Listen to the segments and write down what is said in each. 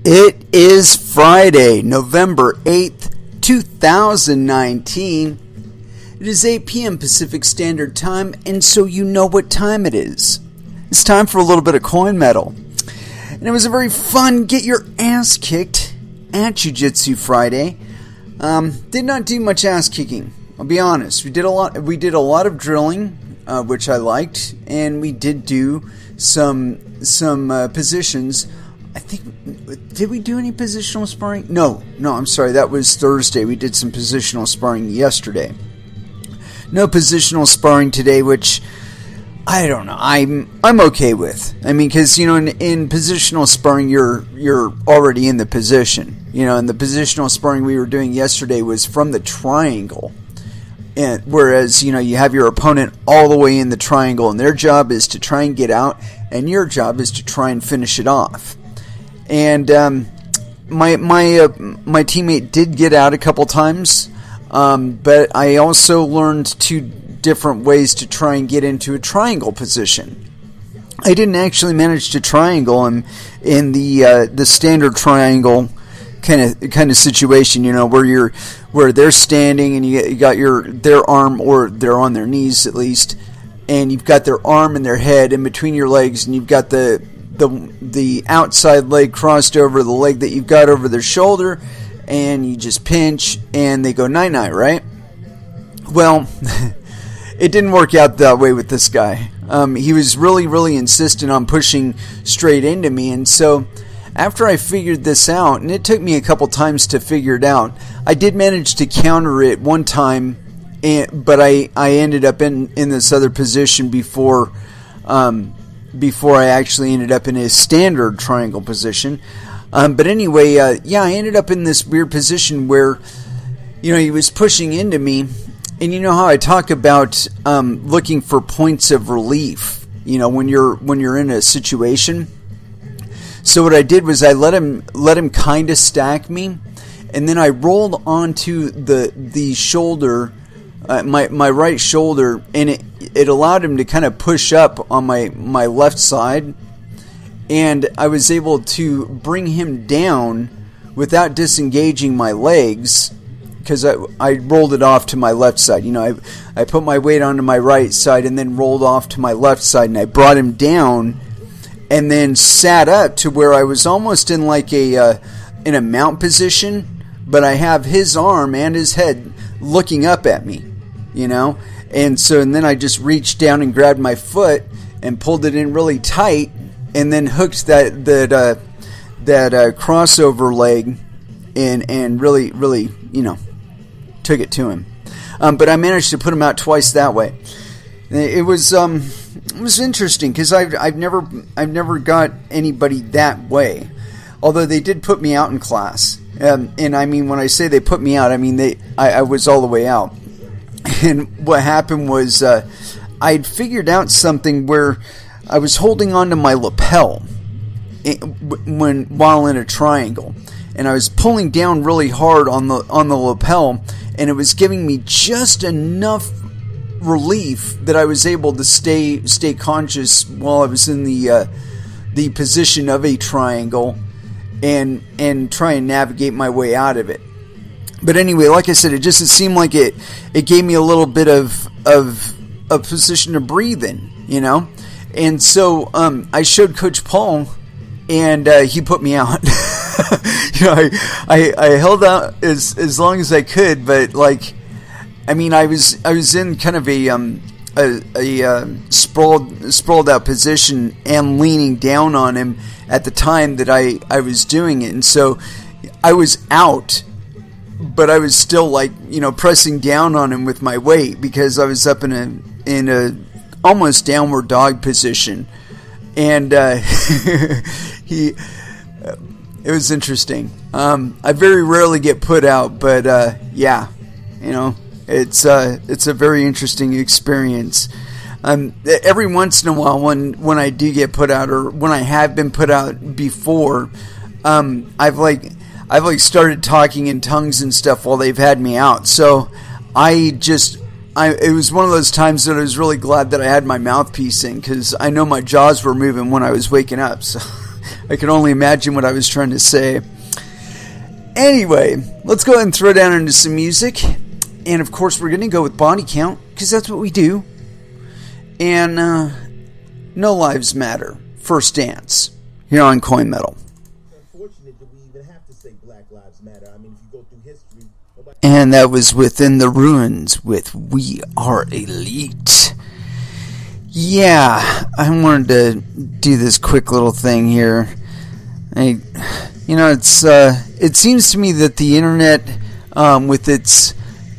It is Friday, November 8th, 2019. It is 8 p.m. Pacific Standard Time, and so you know what time it is. It's time for a little bit of coin metal. And it was a very fun get your ass kicked at Jiu-Jitsu Friday. Did not do much ass kicking, I'll be honest. We did a lot of drilling, which I liked, and we did do some positions. I think, did we do any positional sparring? No, I'm sorry, that was Thursday. We did some positional sparring yesterday. No positional sparring today, which I don't know. I'm okay with. I mean, because in positional sparring, you're already in the position. And the positional sparring we were doing yesterday was from the triangle, and whereas you have your opponent all the way in the triangle, and their job is to try and get out, and your job is to try and finish it off. And my teammate did get out a couple times, but I also learned two different ways to try and get into a triangle position. I didn't actually manage to triangle him in the standard triangle kind of situation, where they're standing and you got their arm, or they're on their knees at least, and you've got their arm and their head in between your legs, and you've got the outside leg crossed over the leg that you've got over their shoulder, and you just pinch and they go night-night, right? Well, it didn't work out that way with this guy. He was really, really insistent on pushing straight into me, and so after I figured this out, and it took me a couple times to figure it out, I did manage to counter it one time, but I ended up in this other position before I actually ended up in a standard triangle position. But anyway, I ended up in this weird position where, he was pushing into me, and you know how I talk about looking for points of relief, when you're in a situation. So what I did was I let him kind of stack me, and then I rolled onto the shoulder, my right shoulder, and it allowed him to kind of push up on my left side, and I was able to bring him down without disengaging my legs, because I rolled it off to my left side. I put my weight onto my right side and then rolled off to my left side, and I brought him down and then sat up to where I was almost in like in a mount position, but I have his arm and his head looking up at me, and then I just reached down and grabbed my foot and pulled it in really tight, and then hooked that crossover leg and really, really, took it to him. But I managed to put him out twice that way. It was interesting because I've never got anybody that way. Although they did put me out in class, and I mean, when I say they put me out, I mean I was all the way out. And what happened was I'd figured out something where I was holding onto my lapel while in a triangle, and I was pulling down really hard on the lapel, and it was giving me just enough relief that I was able to stay conscious while I was in the position of a triangle and try and navigate my way out of it. But anyway, like I said, it seemed like it gave me a little bit of a position to breathe in, and so I showed Coach Paul, and he put me out. I held out as long as I could, but I was in kind of a sprawled out position and leaning down on him at the time that I was doing it, and so I was out, but I was still pressing down on him with my weight because I was up in a almost downward dog position, and it was interesting. I very rarely get put out, but it's a very interesting experience. Every once in a while, when I do get put out, or when I have been put out before, I've started talking in tongues and stuff while they've had me out. So it was one of those times that I was really glad that I had my mouthpiece in, because I know my jaws were moving when I was waking up. So I can only imagine what I was trying to say. Anyway, let's go ahead and throw down into some music. And of course, we're going to go with body count, because that's what we do. And No Lives Matter, First Dance, here on Coin Metal. Unfortunate that we even have to say Black Lives Matter. I mean, if you go through history... And that was Within the Ruins with We Are Elite. Yeah, I wanted to do this quick little thing here. It seems to me that the internet, with its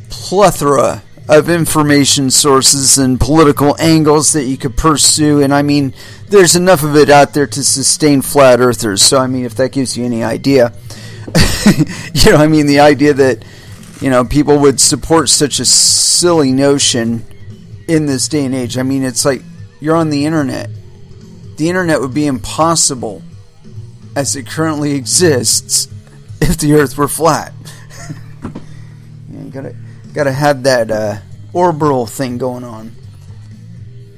plethora of information sources and political angles that you could pursue, and I mean, there's enough of it out there to sustain flat earthers. So I mean, if that gives you any idea, the idea that people would support such a silly notion in this day and age. I mean, it's like you're on the internet. The internet would be impossible as it currently exists if the earth were flat. You gotta have that orbital thing going on.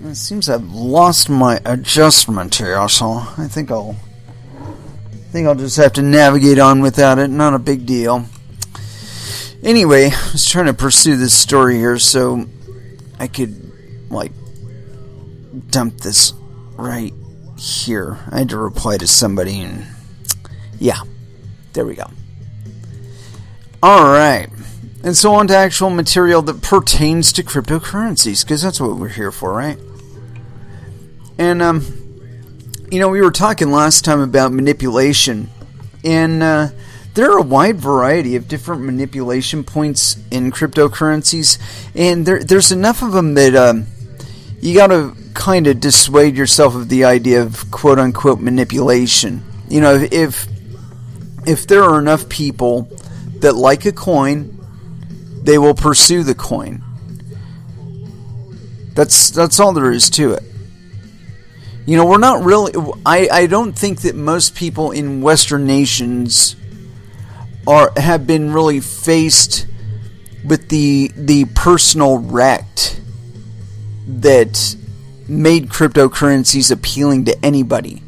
It seems I've lost my adjustment here, so I think I'll just have to navigate on without it. Not a big deal. Anyway, I was trying to pursue this story here so I could dump this right here. I had to reply to somebody, and yeah, there we go. Alright, and so on to actual material that pertains to cryptocurrencies, because that's what we're here for, right? And we were talking last time about manipulation, and there are a wide variety of different manipulation points in cryptocurrencies, and there's enough of them that you got to kind of dissuade yourself of the idea of quote-unquote manipulation. If there are enough people that like a coin, they will pursue the coin. That's all there is to it. We're not really... I don't think that most people in Western nations have been really faced with the personal wreck that made cryptocurrencies appealing to anybody.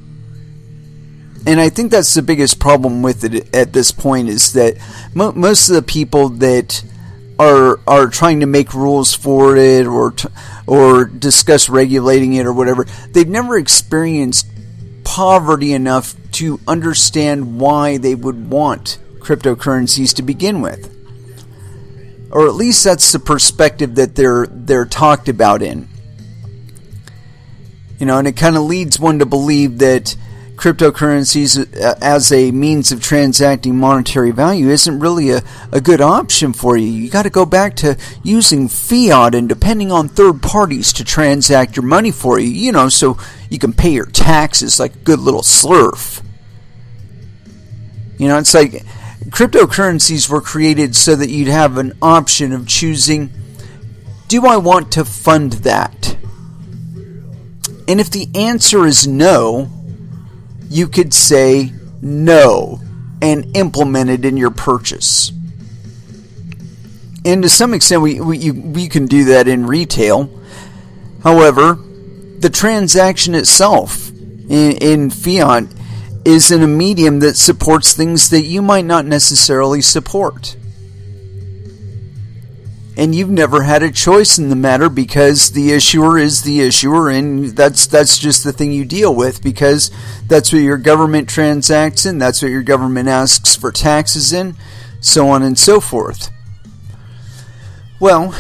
And I think that's the biggest problem with it at this point, is that most of the people that are trying to make rules for it or discuss regulating it or whatever, they've never experienced poverty enough to understand why they would want cryptocurrencies to begin with. Or at least that's the perspective that they're talked about in. And it kind of leads one to believe that cryptocurrencies as a means of transacting monetary value isn't really a good option for you. You got to go back to using fiat and depending on third parties to transact your money for you, so you can pay your taxes like a good little slurf. It's like cryptocurrencies were created so that you'd have an option of choosing, do I want to fund that? And if the answer is no, you could say no and implement it in your purchase. And to some extent, we can do that in retail. However, the transaction itself in fiat is in a medium that supports things that you might not necessarily support. And you've never had a choice in the matter because the issuer is the issuer, and that's just the thing you deal with because that's what your government transacts in, that's what your government asks for taxes in, so on and so forth. Well,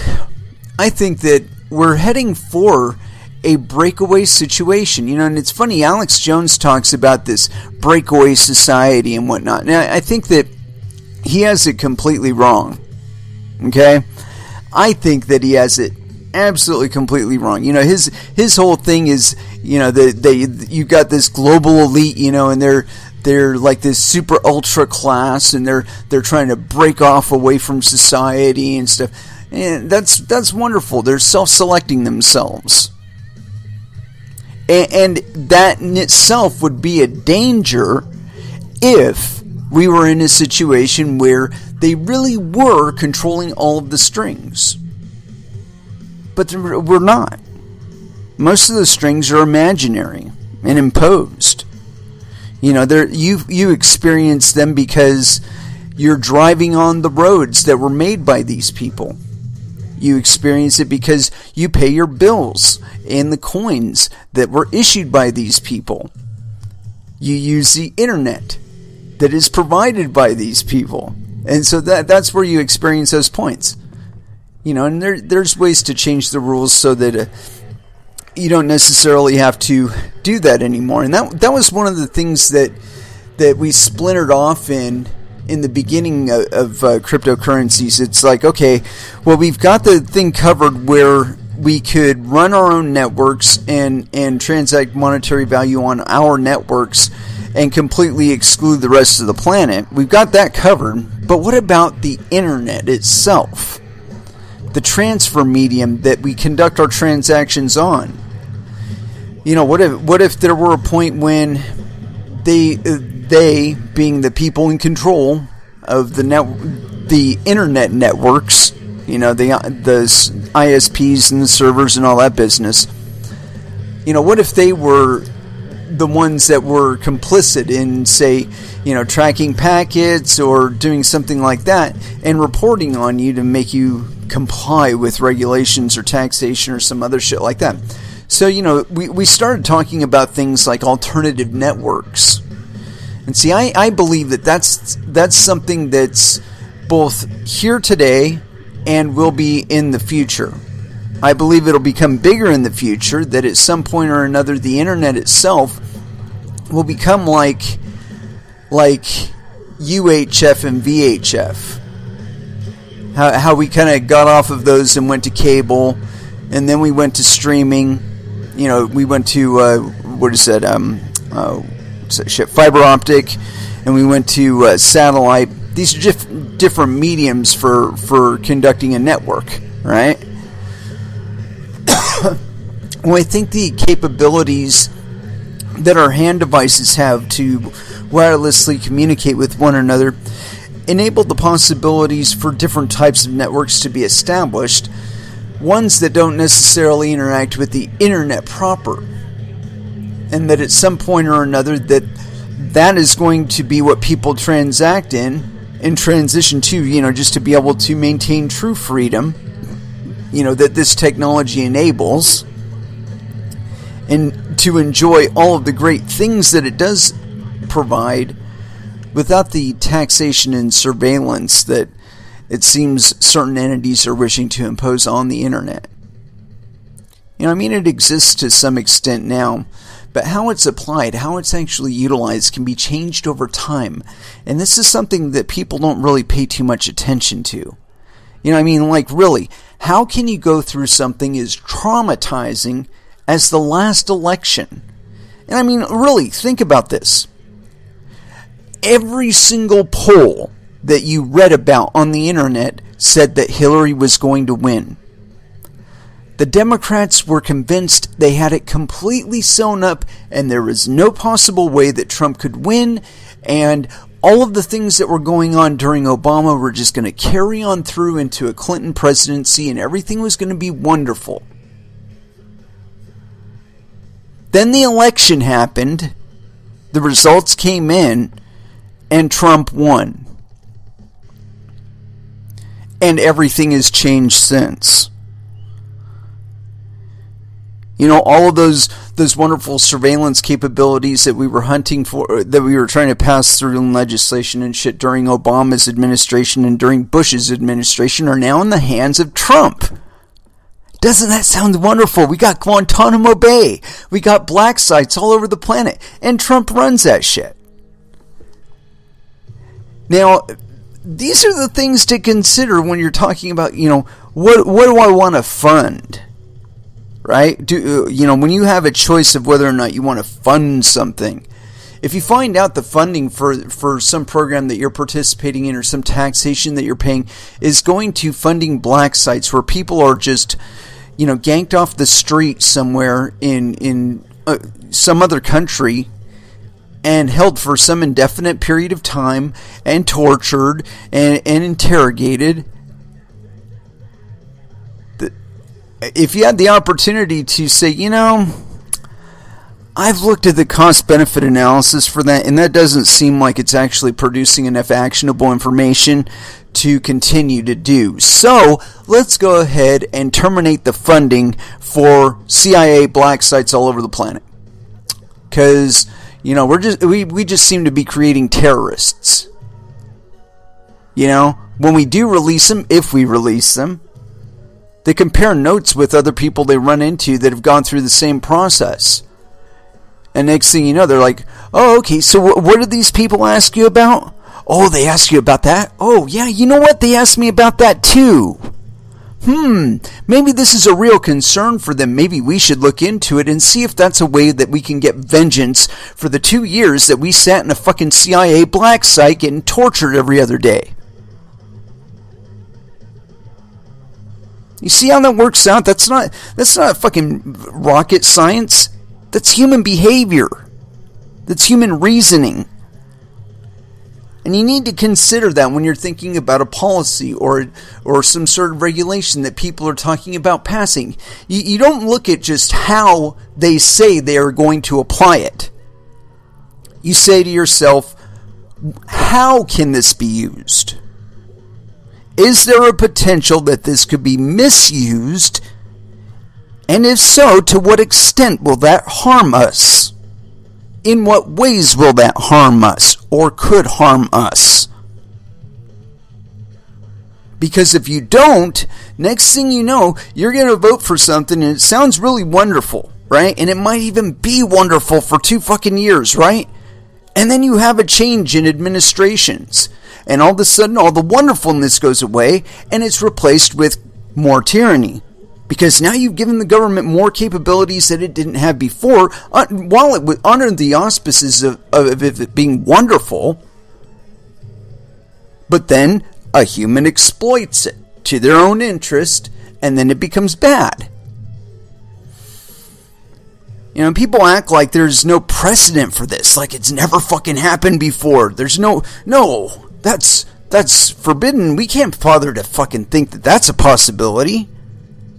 I think that we're heading for a breakaway situation, and it's funny, Alex Jones talks about this breakaway society and whatnot, and I think that he has it completely wrong, okay? I think that he has it absolutely completely wrong. His whole thing is, you got this global elite, and they're like this super ultra class, and they're trying to break off away from society and stuff. And that's wonderful. They're self-selecting themselves. And that in itself would be a danger if we were in a situation where they really were controlling all of the strings. But we're not. Most of the strings are imaginary and imposed. You experience them because you're driving on the roads that were made by these people. You experience it because you pay your bills in the coins that were issued by these people. You use the internet that is provided by these people. And so that's where you experience those points. And there's ways to change the rules so that you don't necessarily have to do that anymore. And that was one of the things that we splintered off in the beginning of cryptocurrencies. It's like, okay, well, we've got the thing covered where we could run our own networks and transact monetary value on our networks and completely exclude the rest of the planet. We've got that covered. But what about the internet itself? The transfer medium that we conduct our transactions on. What if there were a point when they being the people in control of the internet networks, the ISPs and the servers and all that business. What if they were the ones that were complicit in, say, tracking packets or doing something like that and reporting on you to make you comply with regulations or taxation or some other shit like that. So, we started talking about things like alternative networks. And see, I believe that's something that's both here today and will be in the future. I believe it'll become bigger in the future, that at some point or another the internet itself will become like UHF and VHF. How we kind of got off of those and went to cable, and then we went to streaming. We went to fiber optic, and we went to satellite. These are different mediums for conducting a network, right? Well, I think the capabilities that our hand devices have to wirelessly communicate with one another enabled the possibilities for different types of networks to be established, ones that don't necessarily interact with the internet proper, and that at some point or another that is going to be what people transact in and transition to, just to be able to maintain true freedom, that this technology enables, and to enjoy all of the great things that it does provide without the taxation and surveillance that it seems certain entities are wishing to impose on the internet. It exists to some extent now, but how it's applied, how it's actually utilized can be changed over time. And this is something that people don't really pay too much attention to. Really, how can you go through something as traumatizing as the last election? And really, think about this. Every single poll that you read about on the internet said that Hillary was going to win. The Democrats were convinced they had it completely sewn up and there was no possible way that Trump could win, and all of the things that were going on during Obama were just going to carry on through into a Clinton presidency and everything was going to be wonderful. Then the election happened, the results came in, and Trump won. And everything has changed since. All of those wonderful surveillance capabilities that we were hunting for, that we were trying to pass through in legislation and shit during Obama's administration and during Bush's administration, are now in the hands of Trump. Doesn't that sound wonderful? We got Guantanamo Bay. We got black sites all over the planet. And Trump runs that shit. Now, these are the things to consider when you're talking about, what do I want to fund? Right? When you have a choice of whether or not you want to fund something, if you find out the funding for some program that you're participating in or some taxation that you're paying is going to funding black sites where people are just, ganked off the street somewhere in some other country and held for some indefinite period of time and tortured and interrogated. If you had the opportunity to say, I've looked at the cost-benefit analysis for that, and that doesn't seem like it's actually producing enough actionable information to continue to do. So, let's go ahead and terminate the funding for CIA black sites all over the planet. Because, you know, we just seem to be creating terrorists. You know, when we do release them, if we release them, they compare notes with other people they run into that have gone through the same process. And next thing you know, they're like, oh, okay, so what did these people ask you about? Oh, they asked you about that? Oh, yeah, you know what? They asked me about that too. Maybe this is a real concern for them. Maybe we should look into it and see if that's a way that we can get vengeance for the 2 years that we sat in a fucking CIA black site getting tortured every other day. You see how that works out? That's not fucking rocket science. That's human behavior. That's human reasoning. And you need to consider that when you're thinking about a policy or some sort of regulation that people are talking about passing. You don't look at just how they say they are going to apply it. You say to yourself, how can this be used? Is there a potential that this could be misused? And if so, to what extent will that harm us? In what ways will that harm us or could harm us? Because if you don't, next thing you know, you're going to vote for something and it sounds really wonderful, right? And it might even be wonderful for 2 fucking years, right? And then you have a change in administrations. And all of a sudden, all the wonderfulness goes away and it's replaced with more tyranny. Because now you've given the government more capabilities that it didn't have before, while it was under the auspices of it being wonderful. But then a human exploits it to their own interest, and then it becomes bad. You know, people act like there's no precedent for this, like it's never fucking happened before. There's no, that's forbidden. We can't bother to fucking think that that's a possibility.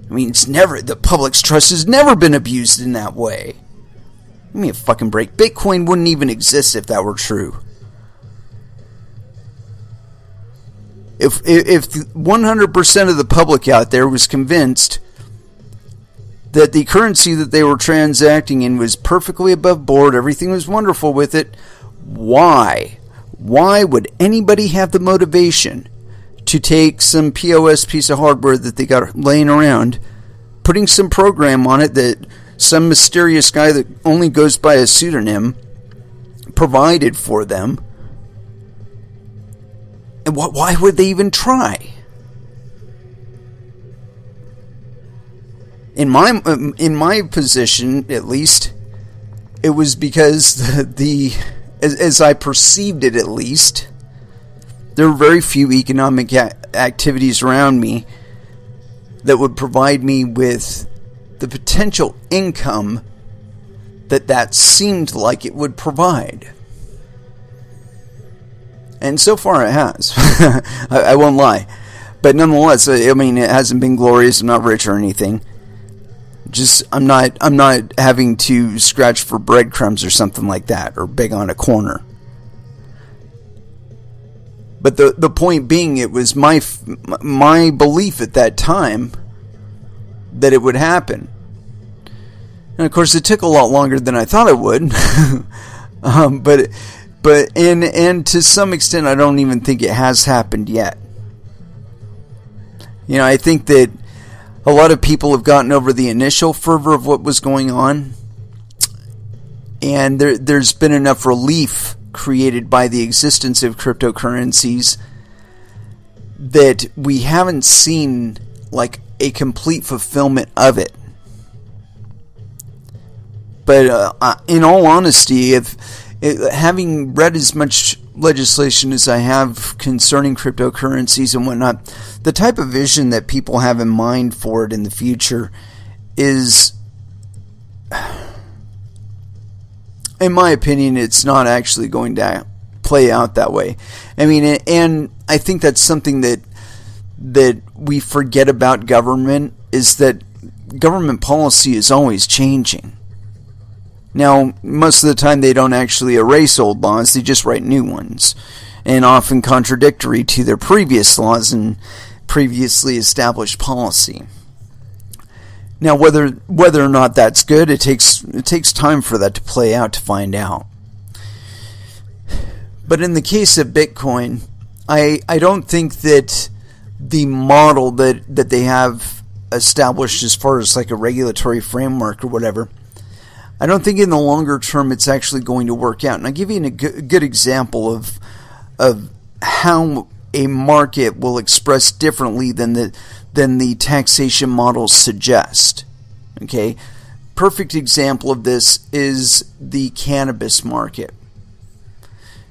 I mean, the public's trust has never been abused in that way. Give me a fucking break. Bitcoin wouldn't even exist if that were true. If 100% of the public out there was convinced that the currency that they were transacting in was perfectly above board, everything was wonderful with it, why? Why would anybody have the motivation to take some POS piece of hardware that they got laying around, putting some program on it that some mysterious guy that only goes by a pseudonym provided for them? And why would they even try? In my position, at least, it was because as I perceived it, at least, there were very few economic activities around me that would provide me with the potential income that seemed like it would provide. And so far it has. I won't lie. But nonetheless, I mean, it hasn't been glorious. I'm not rich or anything. Just, I'm not having to scratch for breadcrumbs or something like that, or beg on a corner. But the point being, it was my belief at that time that it would happen. And of course, it took a lot longer than I thought it would. But to some extent, I don't even think it has happened yet. You know, I think that a lot of people have gotten over the initial fervor of what was going on, and there's been enough relief created by the existence of cryptocurrencies that we haven't seen like a complete fulfillment of it. But in all honesty, having read as much legislation as I have concerning cryptocurrencies and whatnot, the type of vision that people have in mind for it in the future is, in my opinion, it's not actually going to play out that way. I mean, and I think that's something that we forget about government, is that government policy is always changing. Now, most of the time they don't actually erase old laws, they just write new ones, and often contradictory to their previous laws and previously established policy. Now, whether or not that's good, it takes time for that to play out to find out. But in the case of Bitcoin, I don't think that the model that they have established as far as like a regulatory framework or whatever, I don't think in the longer term it's actually going to work out. And I'll give you a good example of how a market will express differently than the taxation models suggest. Okay? Perfect example of this is the cannabis market.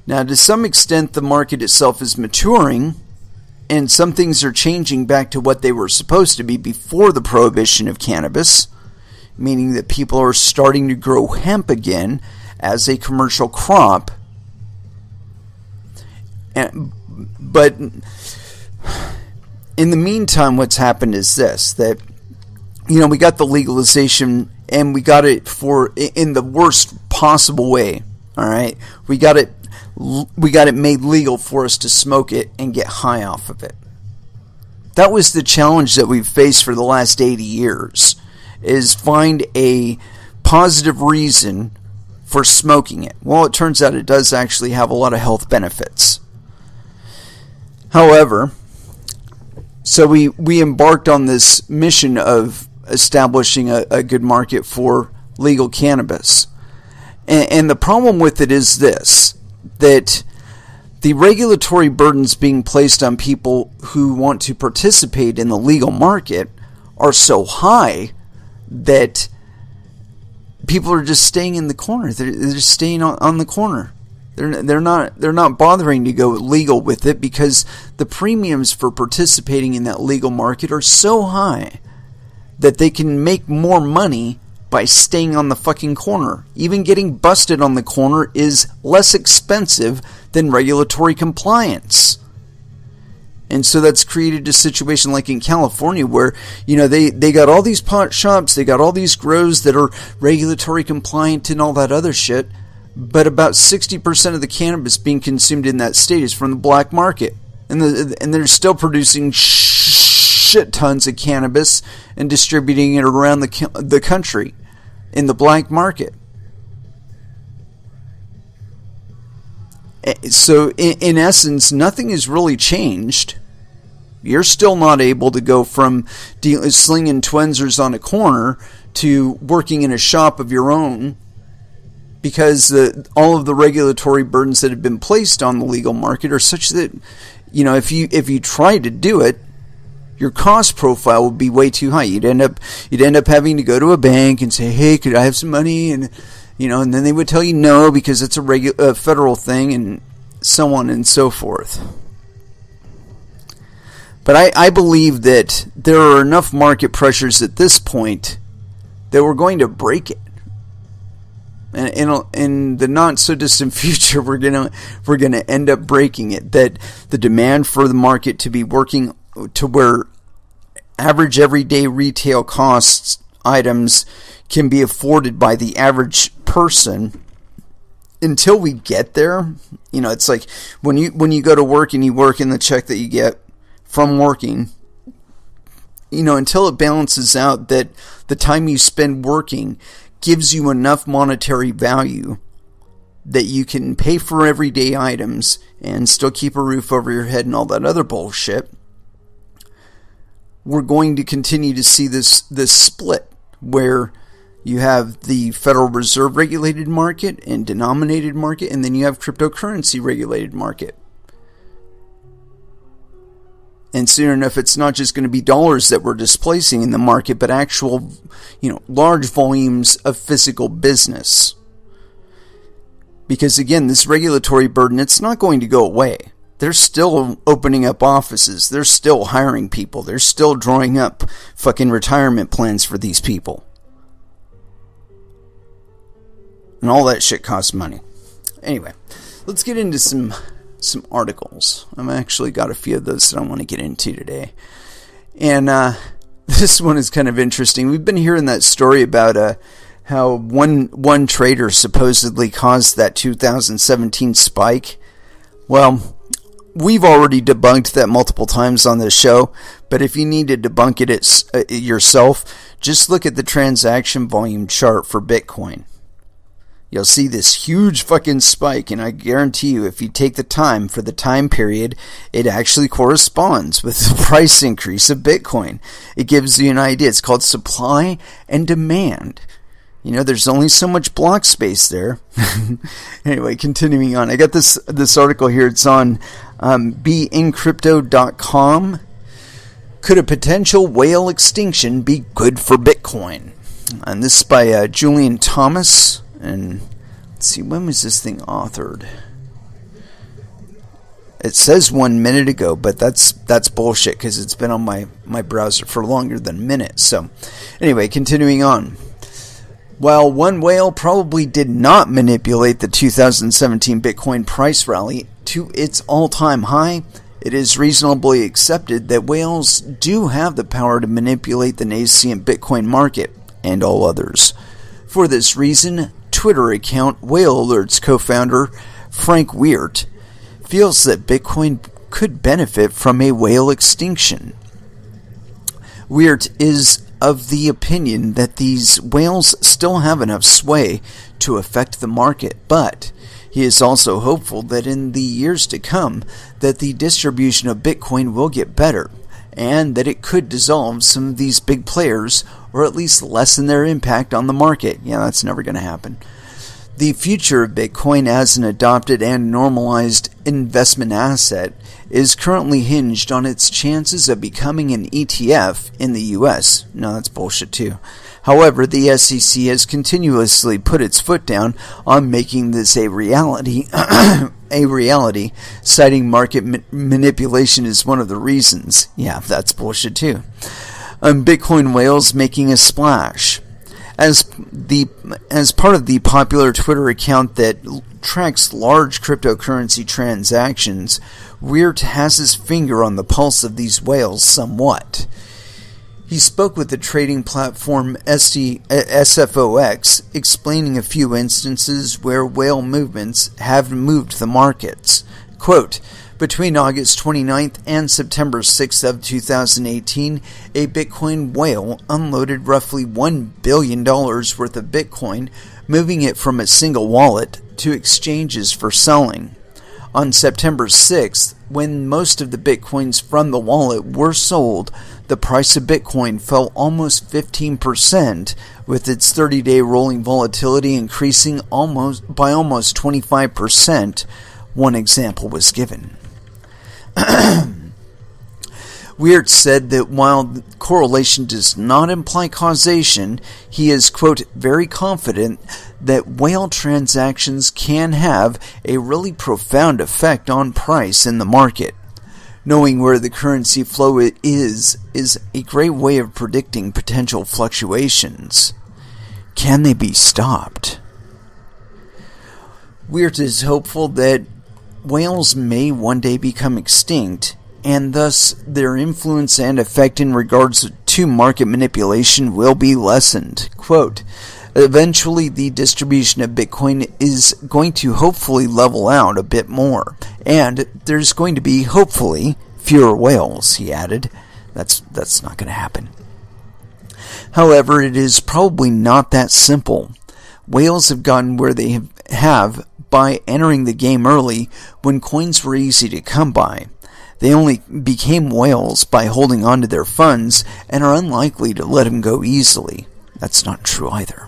Now, to some extent, the market itself is maturing, and some things are changing back to what they were supposed to be before the prohibition of cannabis, meaning that people are starting to grow hemp again as a commercial crop. But in the meantime, what's happened is this, that, we got the legalization, and we got it in the worst possible way. All right, we got it made legal for us to smoke it and get high off of it. That was the challenge that we've faced for the last 80 years, is find a positive reason for smoking it. Well, it turns out it does actually have a lot of health benefits. However, so we embarked on this mission of establishing a good market for legal cannabis. And the problem with it is this, that the regulatory burdens being placed on people who want to participate in the legal market are so high that people are just staying in the corner. They're just staying on the corner. They're not bothering to go legal with it because the premiums for participating in that legal market are so high that they can make more money by staying on the fucking corner. Even getting busted on the corner is less expensive than regulatory compliance. And so that's created a situation like in California where, they got all these pot shops, they got all these grows that are regulatory compliant and all that other shit, but about 60% of the cannabis being consumed in that state is from the black market. And they're still producing shit tons of cannabis and distributing it around the country in the black market. So in essence, nothing has really changed. You're still not able to go from slinging Twinzers on a corner to working in a shop of your own, because all of the regulatory burdens that have been placed on the legal market are such that, if you try to do it, your cost profile would be way too high. You'd end up having to go to a bank and say, "Hey, could I have some money?" And and then they would tell you no because it's a federal thing, and so on and so forth. But I believe that there are enough market pressures at this point that we're going to break it. And in the not so distant future, we're gonna end up breaking it. That the demand for the market to be working to where average everyday retail costs items can be afforded by the average person. Until we get there, it's like when you go to work and you work in the check that you get from working, until it balances out that the time you spend working gives you enough monetary value that you can pay for everyday items and still keep a roof over your head and all that other bullshit, we're going to continue to see this split where you have the Federal Reserve regulated market and denominated market, and then you have cryptocurrency regulated market. And soon enough, it's not just going to be dollars that we're displacing in the market, but actual, large volumes of physical business. Because again, this regulatory burden, it's not going to go away. They're still opening up offices. They're still hiring people. They're still drawing up fucking retirement plans for these people. And all that shit costs money. Anyway, let's get into some articles. I've actually got a few of those that I want to get into today. And this one is kind of interesting. We've been hearing that story about how one trader supposedly caused that 2017 spike. Well, we've already debunked that multiple times on this show, but if you need to debunk it yourself, just look at the transaction volume chart for Bitcoin. You'll see this huge fucking spike, and I guarantee you, if you take the time for the time period, it actually corresponds with the price increase of Bitcoin. It gives you an idea. It's called supply and demand. You know, there's only so much block space there. Anyway, continuing on. I got this article here. It's on beincrypto.com. Could a potential whale extinction be good for Bitcoin? And this is by Julian Thomas. And let's see, when was this thing authored? It says 1 minute ago, but that's bullshit because it's been on my browser for longer than a minute. So anyway, continuing on. While one whale probably did not manipulate the 2017 Bitcoin price rally to its all-time high, it is reasonably accepted that whales do have the power to manipulate the nascent Bitcoin market and all others. For this reason, Twitter account Whale Alerts co-founder Frank Weert feels that Bitcoin could benefit from a whale extinction. Weert is of the opinion that these whales still have enough sway to affect the market, but he is also hopeful that in the years to come that the distribution of Bitcoin will get better and that it could dissolve some of these big players or at least lessen their impact on the market. Yeah, that's never going to happen. The future of Bitcoin as an adopted and normalized investment asset is currently hinged on its chances of becoming an ETF in the US. No, that's bullshit too. However, the SEC has continuously put its foot down on making this a reality, citing market manipulation as one of the reasons. Yeah, that's bullshit too. Bitcoin whales making a splash. As part of the popular Twitter account that tracks large cryptocurrency transactions, Weert has his finger on the pulse of these whales somewhat. He spoke with the trading platform SFOX, explaining a few instances where whale movements have moved the markets. Quote, between August 29th and September 6th of 2018, a Bitcoin whale unloaded roughly $1 billion worth of Bitcoin, moving it from a single wallet to exchanges for selling. On September 6th, when most of the Bitcoins from the wallet were sold, the price of Bitcoin fell almost 15%, with its 30-day rolling volatility increasing by almost 25%. One example was given. Weert said that while correlation does not imply causation, he is, quote, very confident that whale transactions can have a really profound effect on price in the market. Knowing where the currency flow is a great way of predicting potential fluctuations. Can they be stopped? Weert is hopeful that whales may one day become extinct, and thus their influence and effect in regards to market manipulation will be lessened. Quote, eventually the distribution of Bitcoin is going to hopefully level out a bit more, and there's going to be, hopefully, fewer whales, he added. That's not going to happen. However, it is probably not that simple. Whales have gotten where they have by entering the game early when coins were easy to come by. They only became whales by holding on to their funds and are unlikely to let them go easily. That's not true either.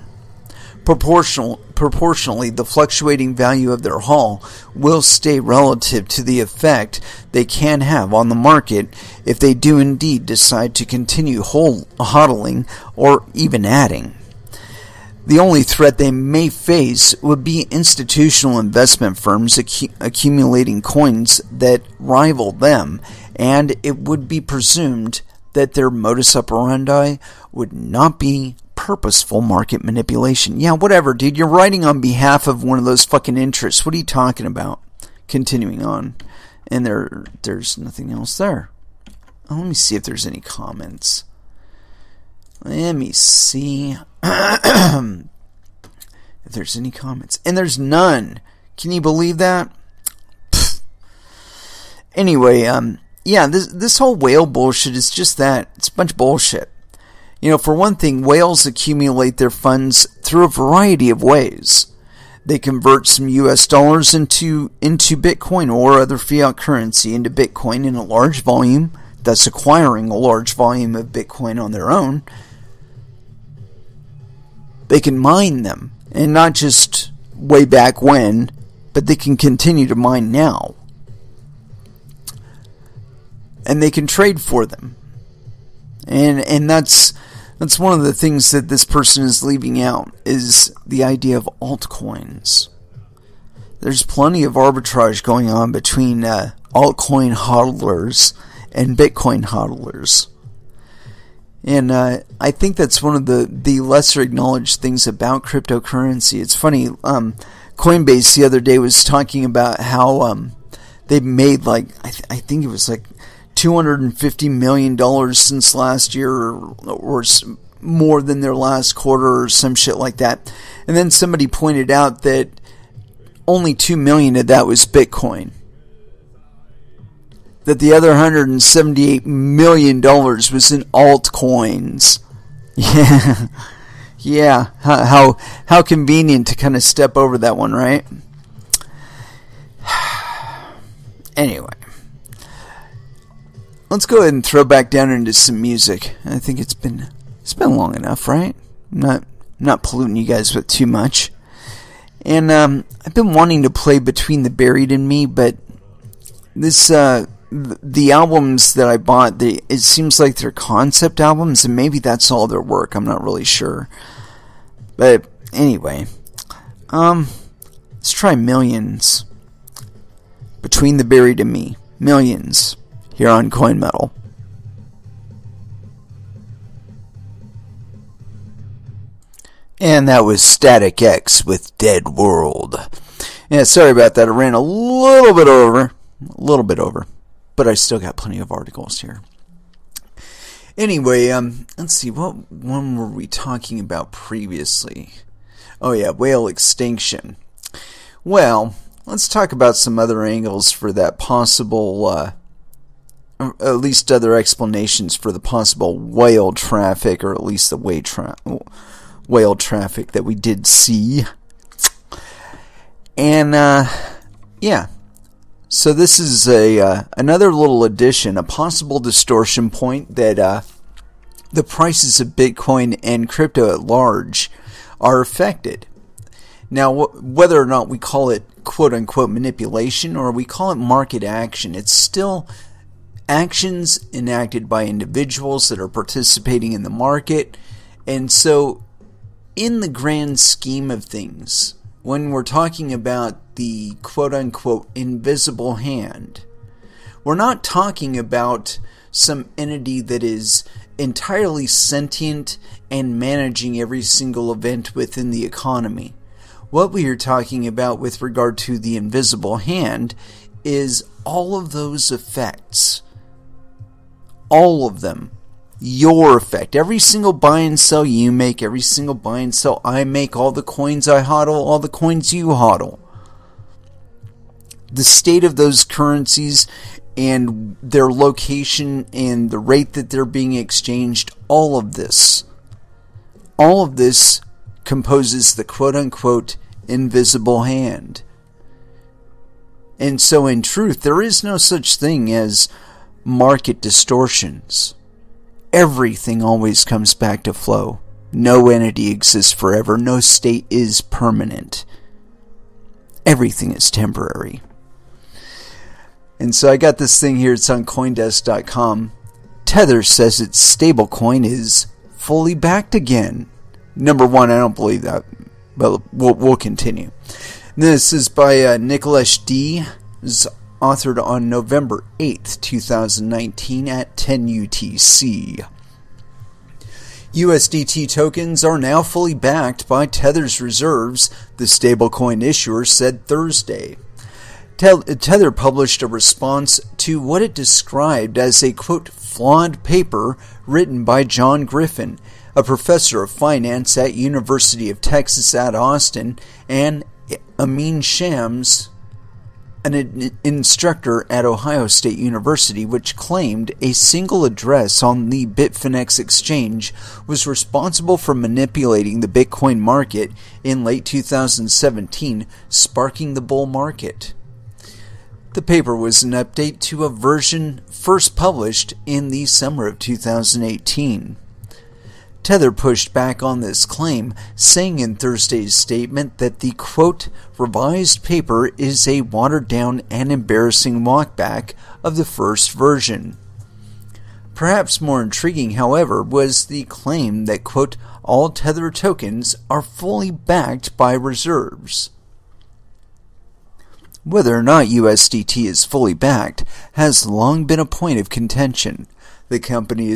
Proportionally, the fluctuating value of their haul will stay relative to the effect they can have on the market if they do indeed decide to continue hodling or even adding. The only threat they may face would be institutional investment firms accumulating coins that rival them, and it would be presumed that their modus operandi would not be purposeful market manipulation. Yeah, whatever, dude. You're writing on behalf of one of those fucking interests. What are you talking about? Continuing on. And there's nothing else there. Let me see if there's any comments. Let me see. if there's any comments. And there's none. Can you believe that? Pfft. Anyway, yeah, this whole whale bullshit is just that. It's a bunch of bullshit. For one thing, whales accumulate their funds through a variety of ways. They convert some US dollars into Bitcoin or other fiat currency into Bitcoin in a large volume, thus acquiring a large volume of Bitcoin on their own. They can mine them, and not just way back when, but they can continue to mine now. And they can trade for them. And that's one of the things that this person is leaving out, is the idea of altcoins. There's plenty of arbitrage going on between altcoin hodlers and Bitcoin hodlers. And I think that's one of the lesser acknowledged things about cryptocurrency. It's funny, Coinbase the other day was talking about how they've made I think it was $250 million since last year, or more than their last quarter, or some shit like that. And then somebody pointed out that only $2 million of that was Bitcoin. That the other $178 million was in altcoins. Yeah. Yeah. How convenient to kind of step over that one, right? Anyway. Let's go ahead and throw back down into some music. I think it's been long enough, right? I'm not polluting you guys with too much. And I've been wanting to play Between the Buried and Me, but this the albums that I bought, it seems like they're concept albums, and maybe that's all their work. I'm not really sure. But anyway, let's try Millions. Between the Buried and Me. Millions. Here on Coin Metal. And that was Static X with Dead World. Yeah, sorry about that. I ran a little bit over. But I still got plenty of articles here. Anyway, let's see. What one were we talking about previously? Oh yeah, whale extinction. Well, let's talk about some other angles for that possible... at least other explanations for the possible whale traffic, or at least the whale traffic that we did see. And yeah, so this is another little addition, a possible distortion point that the prices of Bitcoin and crypto at large are affected. Now, whether or not we call it quote-unquote manipulation or we call it market action, it's still actions enacted by individuals that are participating in the market. And so, in the grand scheme of things, when we're talking about the quote-unquote invisible hand, we're not talking about some entity that is entirely sentient and managing every single event within the economy. What we are talking about with regard to the invisible hand is all of those effects. All of them. Your effect. Every single buy and sell you make, every single buy and sell I make, all the coins I hodl, all the coins you hodl. The state of those currencies and their location and the rate that they're being exchanged, all of this composes the quote-unquote invisible hand. And so in truth, there is no such thing as market distortions. Everything always comes back to flow. No entity exists forever. No state is permanent. Everything is temporary. And so I got this thing here. It's on Coindesk.com. Tether says its stablecoin is fully backed again. Number one, I don't believe that, but we'll continue. This is by Nicholas D. It's authored on November 8th, 2019 at 10 UTC. USDT tokens are now fully backed by Tether's reserves, the stablecoin issuer said Thursday. Tether published a response to what it described as a, quote, flawed paper written by John Griffin, a professor of finance at University of Texas at Austin, and Amin Shams, an instructor at Ohio State University, which claimed a single address on the Bitfinex exchange was responsible for manipulating the Bitcoin market in late 2017, sparking the bull market. The paper was an update to a version first published in the summer of 2018. Tether pushed back on this claim, saying in Thursday's statement that the, quote, revised paper is a watered-down and embarrassing walkback of the first version. Perhaps more intriguing, however, was the claim that, quote, all Tether tokens are fully backed by reserves. Whether or not USDT is fully backed has long been a point of contention. The company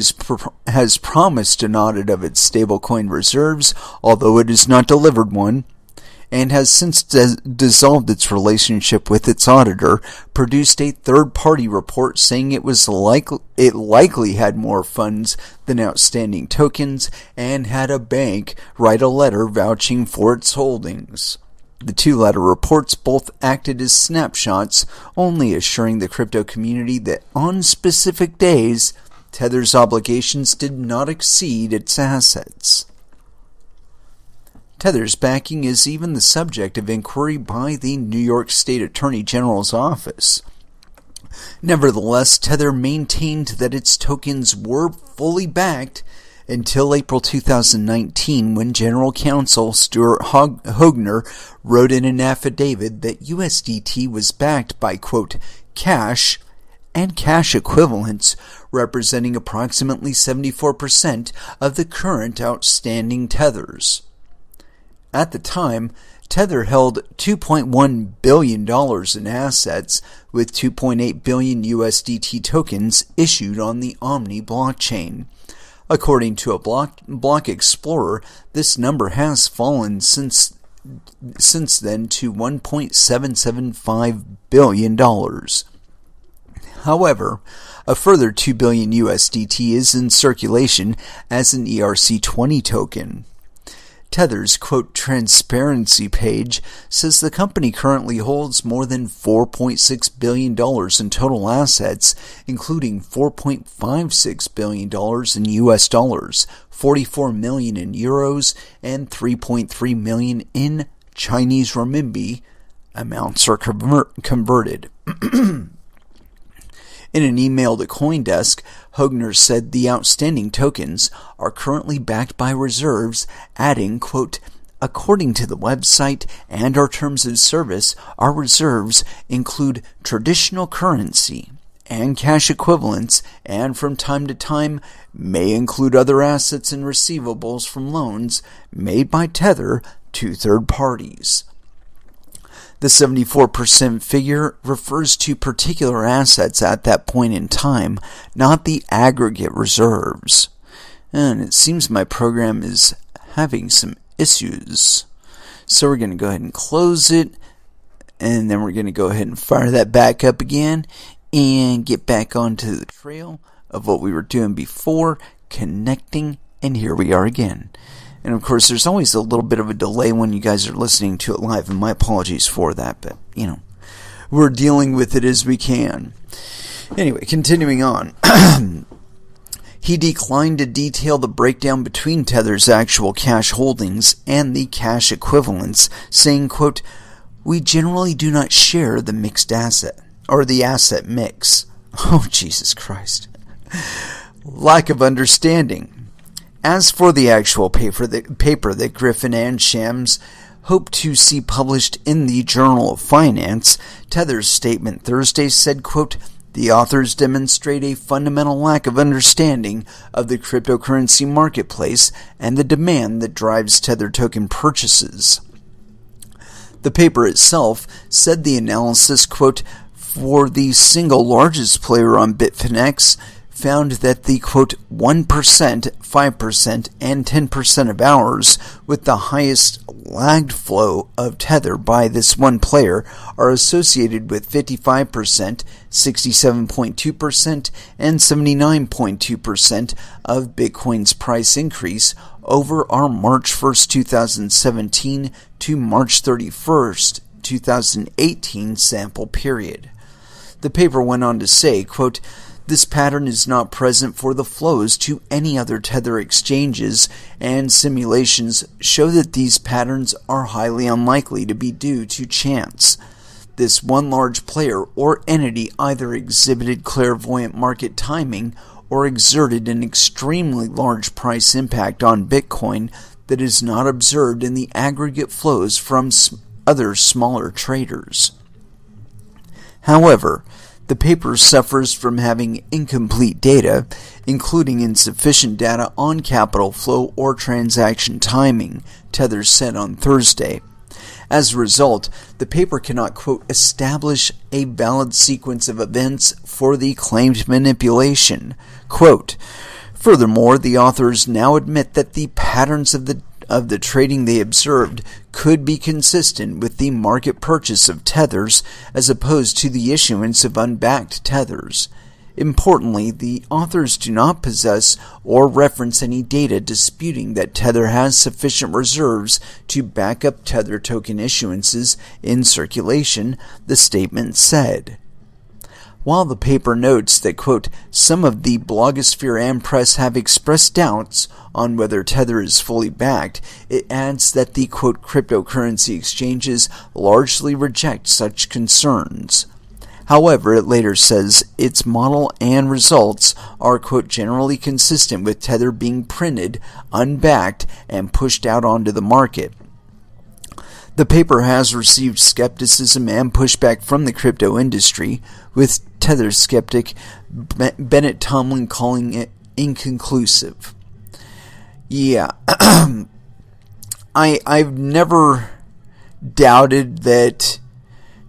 has promised an audit of its stablecoin reserves, although it has not delivered one, and has since dissolved its relationship with its auditor, produced a third-party report saying it likely had more funds than outstanding tokens, and had a bank write a letter vouching for its holdings. The two latter reports both acted as snapshots, only assuring the crypto community that on specific days, Tether's obligations did not exceed its assets. Tether's backing is even the subject of inquiry by the New York State Attorney General's office. Nevertheless, Tether maintained that its tokens were fully backed until April 2019, when General Counsel Stuart Hoegner wrote in an affidavit that USDT was backed by, quote, cash and cash equivalents representing approximately 74% of the current outstanding Tethers. At the time, Tether held $2.1 billion in assets, with 2.8 billion USDT tokens issued on the Omni blockchain. According to a block explorer, this number has fallen since then to $1.775 billion. However, a further 2 billion USDT is in circulation as an ERC20 token. Tether's, quote, transparency page says the company currently holds more than $4.6 billion in total assets, including $4.56 billion in US dollars, 44 million in euros, and 3.3 million in Chinese renminbi. Amounts are converted. In an email to CoinDesk, Hoegner said the outstanding tokens are currently backed by reserves, adding, quote, according to the website and our terms of service, our reserves include traditional currency and cash equivalents, and from time to time may include other assets and receivables from loans made by Tether to third parties. The 74% figure refers to particular assets at that point in time, not the aggregate reserves. And it seems my program is having some issues. So we're going to go ahead and close it, and then we're going to go ahead and fire that back up again and get back onto the trail of what we were doing before, connecting, and here we are again. And of course, there's always a little bit of a delay when you guys are listening to it live, and my apologies for that, but, we're dealing with it as we can. Anyway, continuing on. He declined to detail the breakdown between Tether's actual cash holdings and the cash equivalents, saying, quote, we generally do not share the mixed asset, or the asset mix. Oh, Jesus Christ. Lack of understanding. As for the actual paper that Griffin and Shams hope to see published in the Journal of Finance, Tether's statement Thursday said, quote, the authors demonstrate a fundamental lack of understanding of the cryptocurrency marketplace and the demand that drives Tether token purchases. The paper itself said the analysis, quote, for the single largest player on Bitfinex, found that the, quote, 1%, 5%, and 10% of hours with the highest lagged flow of Tether by this one player are associated with 55%, 67.2%, and 79.2% of Bitcoin's price increase over our March 1st, 2017 to March 31st, 2018 sample period. The paper went on to say, quote, "This pattern is not present for the flows to any other Tether exchanges, and simulations show that these patterns are highly unlikely to be due to chance. This one large player or entity either exhibited clairvoyant market timing or exerted an extremely large price impact on Bitcoin that is not observed in the aggregate flows from other smaller traders." However, the paper suffers from having incomplete data, including insufficient data on capital flow or transaction timing, Tether said on Thursday. As a result, the paper cannot, quote, "establish a valid sequence of events for the claimed manipulation." Quote, "Furthermore, the authors now admit that the patterns of the trading they observed could be consistent with the market purchase of tethers as opposed to the issuance of unbacked tethers. Importantly, the authors do not possess or reference any data disputing that Tether has sufficient reserves to back up Tether token issuances in circulation," the statement said. While the paper notes that, quote, "some of the blogosphere and press have expressed doubts on whether Tether is fully backed," it adds that the, quote, "cryptocurrency exchanges largely reject such concerns." However, it later says its model and results are, quote, "generally consistent with Tether being printed, unbacked, and pushed out onto the market." The paper has received skepticism and pushback from the crypto industry, with Tether skeptic Bennett Tomlin calling it inconclusive. Yeah, I've never doubted that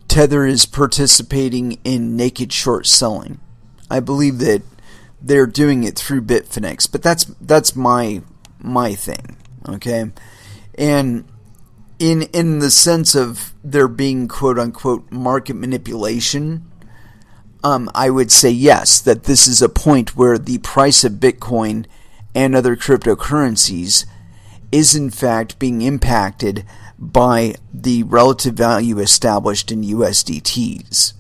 Tether is participating in naked short selling. I believe that they're doing it through Bitfinex, but that's my thing, okay? And in the sense of there being, quote unquote, market manipulation, I would say yes, that this is a point where the price of Bitcoin and other cryptocurrencies is in fact being impacted by the relative value established in USDTs,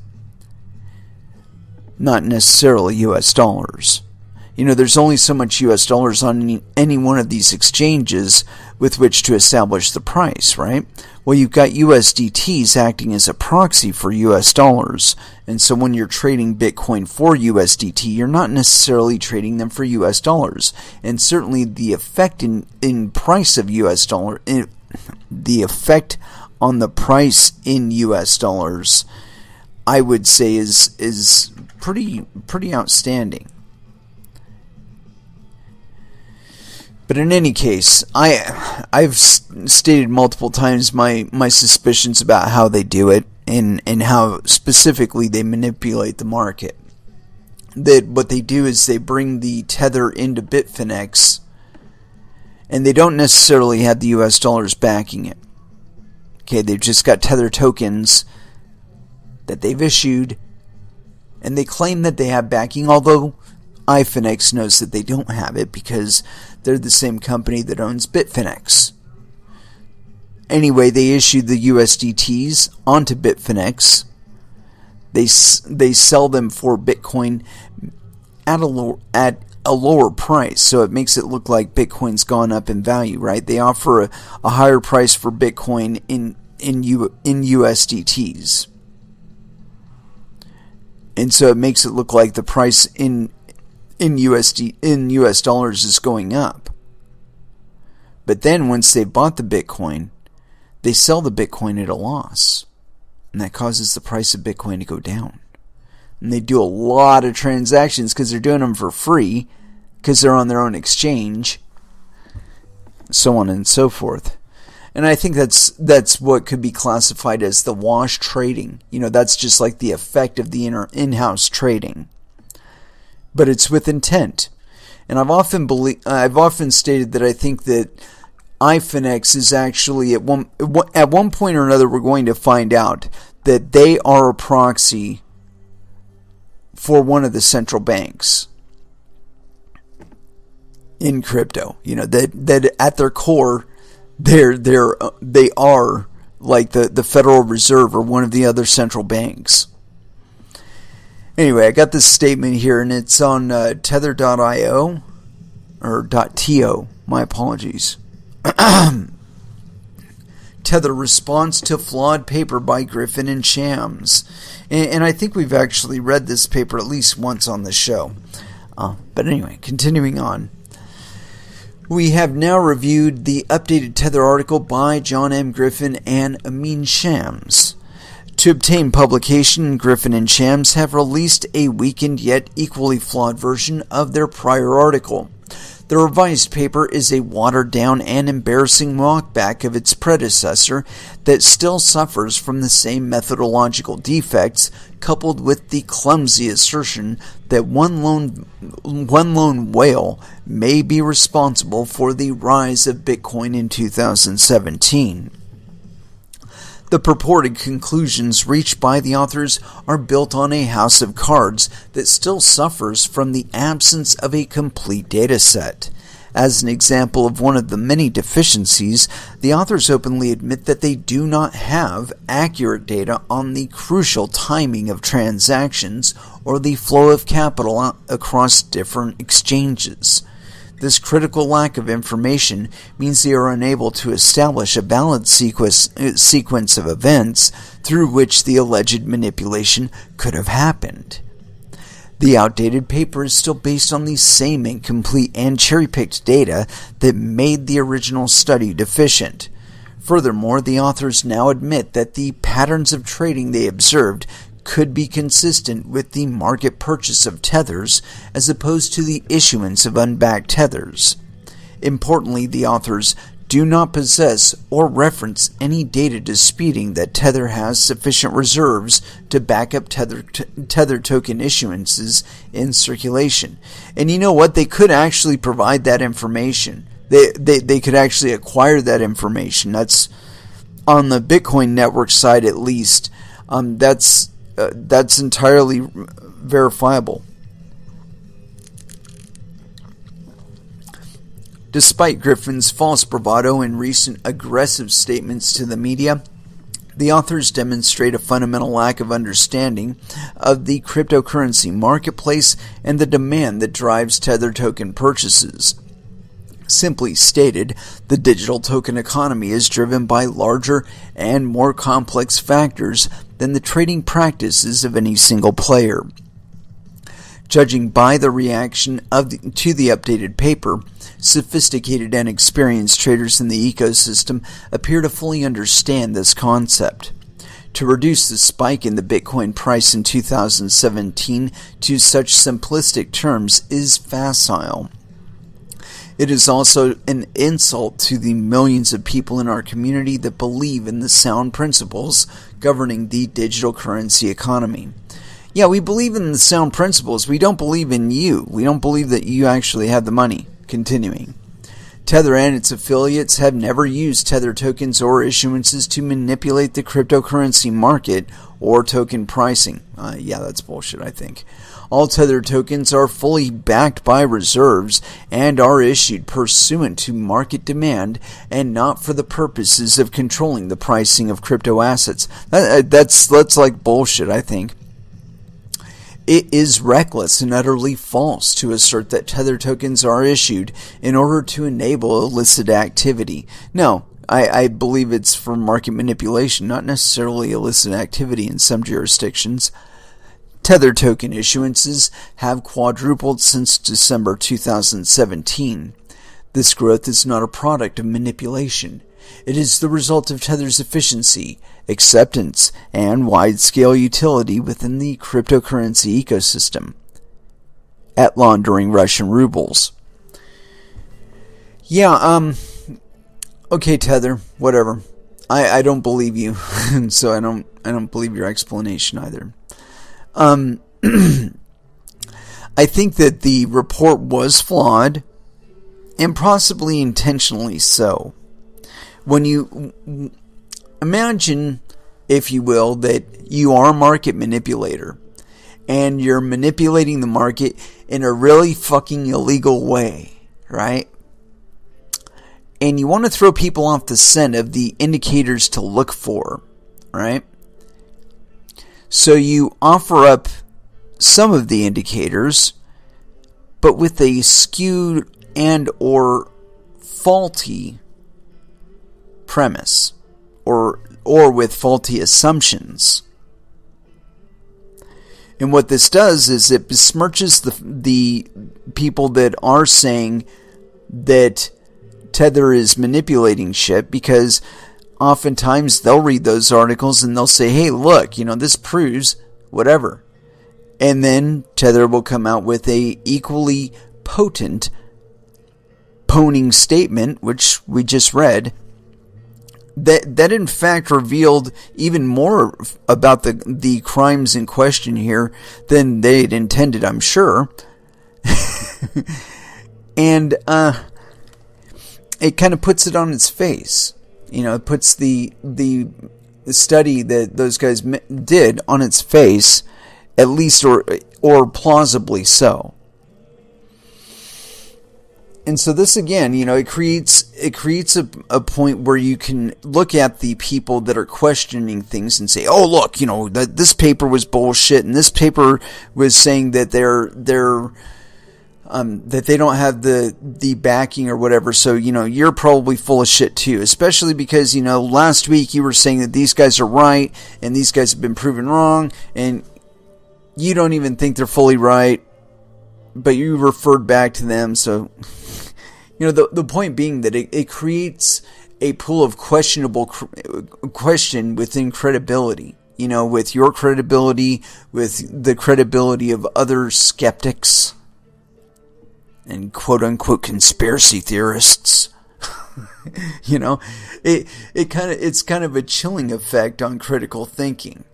not necessarily US dollars. You know, there's only so much US dollars on any one of these exchanges with which to establish the price, right? Well, you've got USDTs acting as a proxy for US dollars. And so when you're trading Bitcoin for USDT, you're not necessarily trading them for US dollars. And certainly the effect in price of US dollar, the effect on the price in US dollars, I would say is pretty outstanding. But in any case, I've stated multiple times my suspicions about how they do it and how specifically they manipulate the market. That what they do is they bring the Tether into Bitfinex, and they don't necessarily have the US dollars backing it. Okay, they've just got Tether tokens that they've issued, and they claim that they have backing, although iFinex knows that they don't have it because they're the same company that owns Bitfinex. Anyway, they issued the USDTs onto Bitfinex. They sell them for Bitcoin at a lower price, so it makes it look like Bitcoin's gone up in value, right? They offer a higher price for Bitcoin in USDTs. And so it makes it look like the price in US dollars is going up. But then once they bought the Bitcoin, they sell the Bitcoin at a loss. And that causes the price of Bitcoin to go down. And they do a lot of transactions because they're doing them for free, because they're on their own exchange, so on and so forth. And I think that's what could be classified as the wash trading. You know, that's just like the effect of the in-house trading. but it's with intent. And I've often stated that I think that iFinex is actually at one point or another, we're going to find out that they are a proxy for one of the central banks in crypto. That at their core, they are like the Federal Reserve or one of the other central banks. Anyway, I got this statement here, and it's on tether.io, or .to, my apologies. Tether response to flawed paper by Griffin and Shams. And I think we've actually read this paper at least once on the show. But anyway, continuing on. We have now reviewed the updated Tether article by John M. Griffin and Amin Shams. To obtain publication, Griffin and Shams have released a weakened yet equally flawed version of their prior article. The revised paper is a watered-down and embarrassing walkback of its predecessor that still suffers from the same methodological defects, coupled with the clumsy assertion that one lone whale may be responsible for the rise of Bitcoin in 2017. The purported conclusions reached by the authors are built on a house of cards that still suffers from the absence of a complete data set. As an example of one of the many deficiencies, the authors openly admit that they do not have accurate data on the crucial timing of transactions or the flow of capital across different exchanges. This critical lack of information means they are unable to establish a valid sequence of events through which the alleged manipulation could have happened. The outdated paper is still based on the same incomplete and cherry-picked data that made the original study deficient. Furthermore, the authors now admit that the patterns of trading they observed could be consistent with the market purchase of tethers as opposed to the issuance of unbacked tethers. Importantly, the authors do not possess or reference any data disputing that Tether has sufficient reserves to back up Tether token issuances in circulation. And you know what? They could actually provide that information. They could actually acquire that information. That's on the Bitcoin network side, at least. That's entirely verifiable. Despite Griffin's false bravado and recent aggressive statements to the media, the authors demonstrate a fundamental lack of understanding of the cryptocurrency marketplace and the demand that drives Tether token purchases. Simply stated, the digital token economy is driven by larger and more complex factors than the trading practices of any single player. Judging by the reaction to the updated paper, sophisticated and experienced traders in the ecosystem appear to fully understand this concept. To reduce the spike in the Bitcoin price in 2017 to such simplistic terms is facile. It is also an insult to the millions of people in our community that believe in the sound principles governing the digital currency economy. Yeah, we believe in the sound principles. We don't believe in you. We don't believe that you actually have the money. Continuing. Tether and its affiliates have never used Tether tokens or issuances to manipulate the cryptocurrency market or token pricing. Yeah, that's bullshit, I think. All Tether tokens are fully backed by reserves and are issued pursuant to market demand and not for the purposes of controlling the pricing of crypto assets. That's like bullshit, I think. It is reckless and utterly false to assert that Tether tokens are issued in order to enable illicit activity. No, I believe it's for market manipulation, not necessarily illicit activity in some jurisdictions. Tether token issuances have quadrupled since December 2017. This growth is not a product of manipulation. It is the result of Tether's efficiency, acceptance, and wide-scale utility within the cryptocurrency ecosystem. At laundering Russian rubles. Yeah, okay, Tether, whatever. I don't believe you, so I don't believe your explanation either. I think that the report was flawed, and possibly intentionally so. When you imagine, if you will, that you are a market manipulator, and you're manipulating the market in a really fucking illegal way, right? And you want to throw people off the scent of the indicators to look for, right? So you offer up some of the indicators, but with a skewed and or faulty premise, or with faulty assumptions. And what this does is it besmirches the people that are saying that Tether is manipulating shit, because oftentimes they'll read those articles and they'll say, hey, look, this proves whatever. And then Tether will come out with a equally potent poning statement, which we just read, that in fact revealed even more about the crimes in question here than they'd intended, I'm sure. And it kind of puts it on its face. It puts the study that those guys did on its face, at least, or plausibly so. And so this again, it creates a point where you can look at the people that are questioning things and say, oh look, this paper was bullshit, and this paper was saying that that they don't have the backing or whatever, so you're probably full of shit too, especially because last week you were saying that these guys are right and these guys have been proven wrong, and you don't even think they're fully right, but you referred back to them. So the point being that it creates a pool of questionable question within credibility, with your credibility, with the credibility of other skeptics and quote-unquote conspiracy theorists. It's kind of a chilling effect on critical thinking.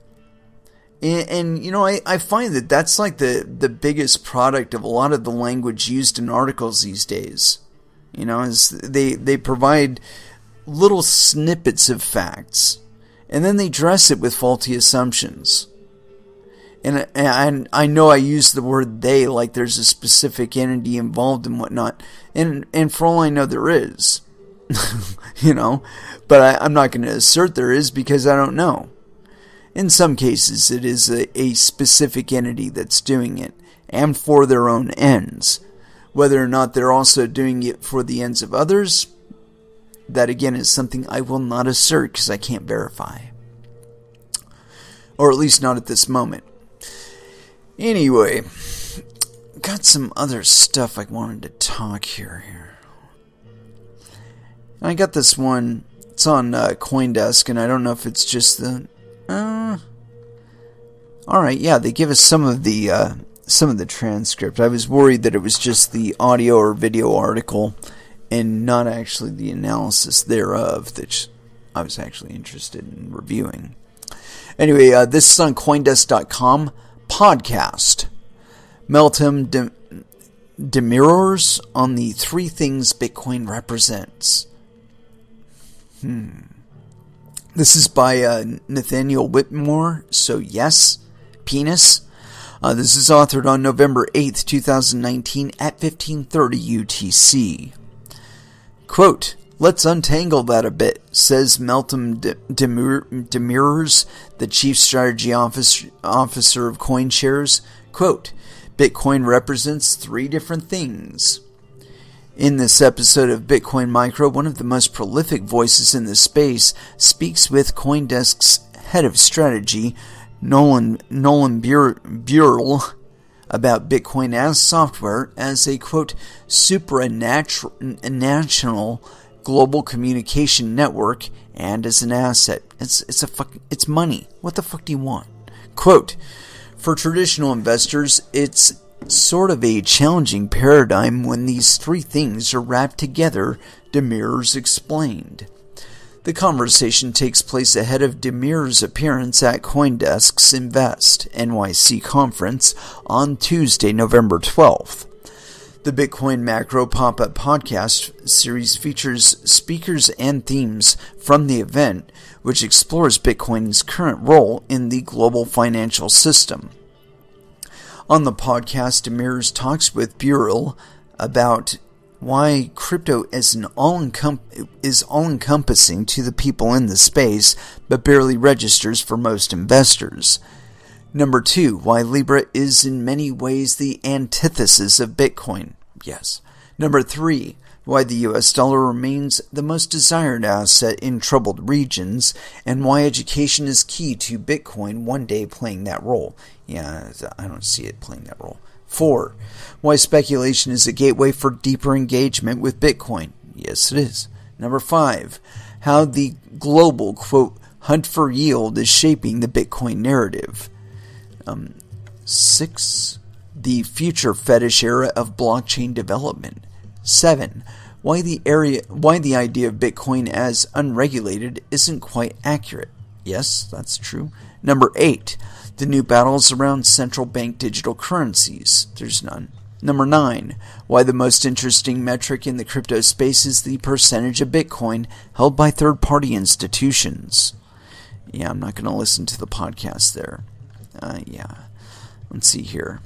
And I find that that's like the biggest product of a lot of the language used in articles these days. Is they provide little snippets of facts, and then they dress it with faulty assumptions. And I know I use the word they like there's a specific entity involved and whatnot. And for all I know, there is. But I'm not going to assert there is, because I don't know. In some cases, it is a specific entity that's doing it, and for their own ends. Whether or not they're also doing it for the ends of others, that again is something I will not assert because I can't verify. Or at least not at this moment. Anyway, got some other stuff I wanted to talk here. I got this one. It's on CoinDesk, and I don't know if it's just the. All right, yeah, they give us some of the transcript. I was worried that it was just the audio or video article, and not actually the analysis thereof that I was actually interested in reviewing. Anyway, this is on CoinDesk.com. Podcast. Meltem demurs on the 3 things Bitcoin represents. This is by Nathaniel Whitmore. So yes, penis. This is authored on November 8th, 2019 at 15:30 UTC. Quote, let's untangle that a bit, says Meltem demurs, the chief strategy officer of CoinShares. Quote, Bitcoin represents 3 different things. In this episode of Bitcoin Micro, one of the most prolific voices in the space speaks with CoinDesk's head of strategy, Nolan Burrell, about Bitcoin as software as a, quote, supranational global communication network and as an asset. It's money. What the fuck do you want? Quote, for traditional investors, it's sort of a challenging paradigm when these 3 things are wrapped together, Demers explained. The conversation takes place ahead of Demir's appearance at CoinDesk's Invest NYC conference on Tuesday, November 12th. The Bitcoin Macro Pop-Up Podcast series features speakers and themes from the event, which explores Bitcoin's current role in the global financial system. On the podcast, Demir talks with Burrell about why crypto is all-encompassing to the people in the space, but barely registers for most investors. Number 2, why Libra is in many ways the antithesis of Bitcoin. Yes. Number 3, why the US dollar remains the most desired asset in troubled regions, and why education is key to Bitcoin one day playing that role. Yeah, I don't see it playing that role. 4, why speculation is a gateway for deeper engagement with Bitcoin. Yes, it is. Number 5, how the global, quote, hunt for yield is shaping the Bitcoin narrative. 6, the future fetish era of blockchain development. 7, why the idea of Bitcoin as unregulated isn't quite accurate. Yes, that's true. Number 8, the new battles around central bank digital currencies. There's none. Number 9, why the most interesting metric in the crypto space is the percentage of Bitcoin held by third-party institutions. Yeah, I'm not going to listen to the podcast there. Let's see here.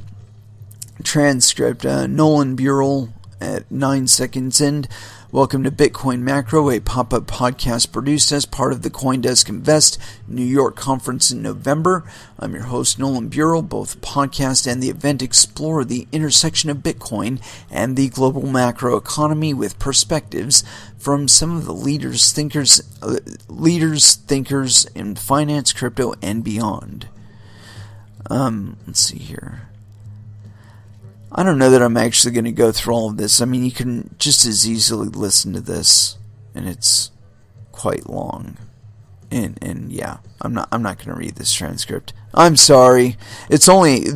Transcript, Nolan Burrell at 9 seconds in. Welcome to Bitcoin Macro, a pop-up podcast produced as part of the CoinDesk Invest New York conference in November. I'm your host, Nolan Burrell. Both the podcast and the event explore the intersection of Bitcoin and the global macro economy with perspectives from some of the leaders, thinkers in finance, crypto, and beyond. Let's see here. I don't know that I'm actually going to go through all of this. I mean, you can just as easily listen to this, and it's quite long. And yeah, I'm not going to read this transcript. I'm sorry. It's only,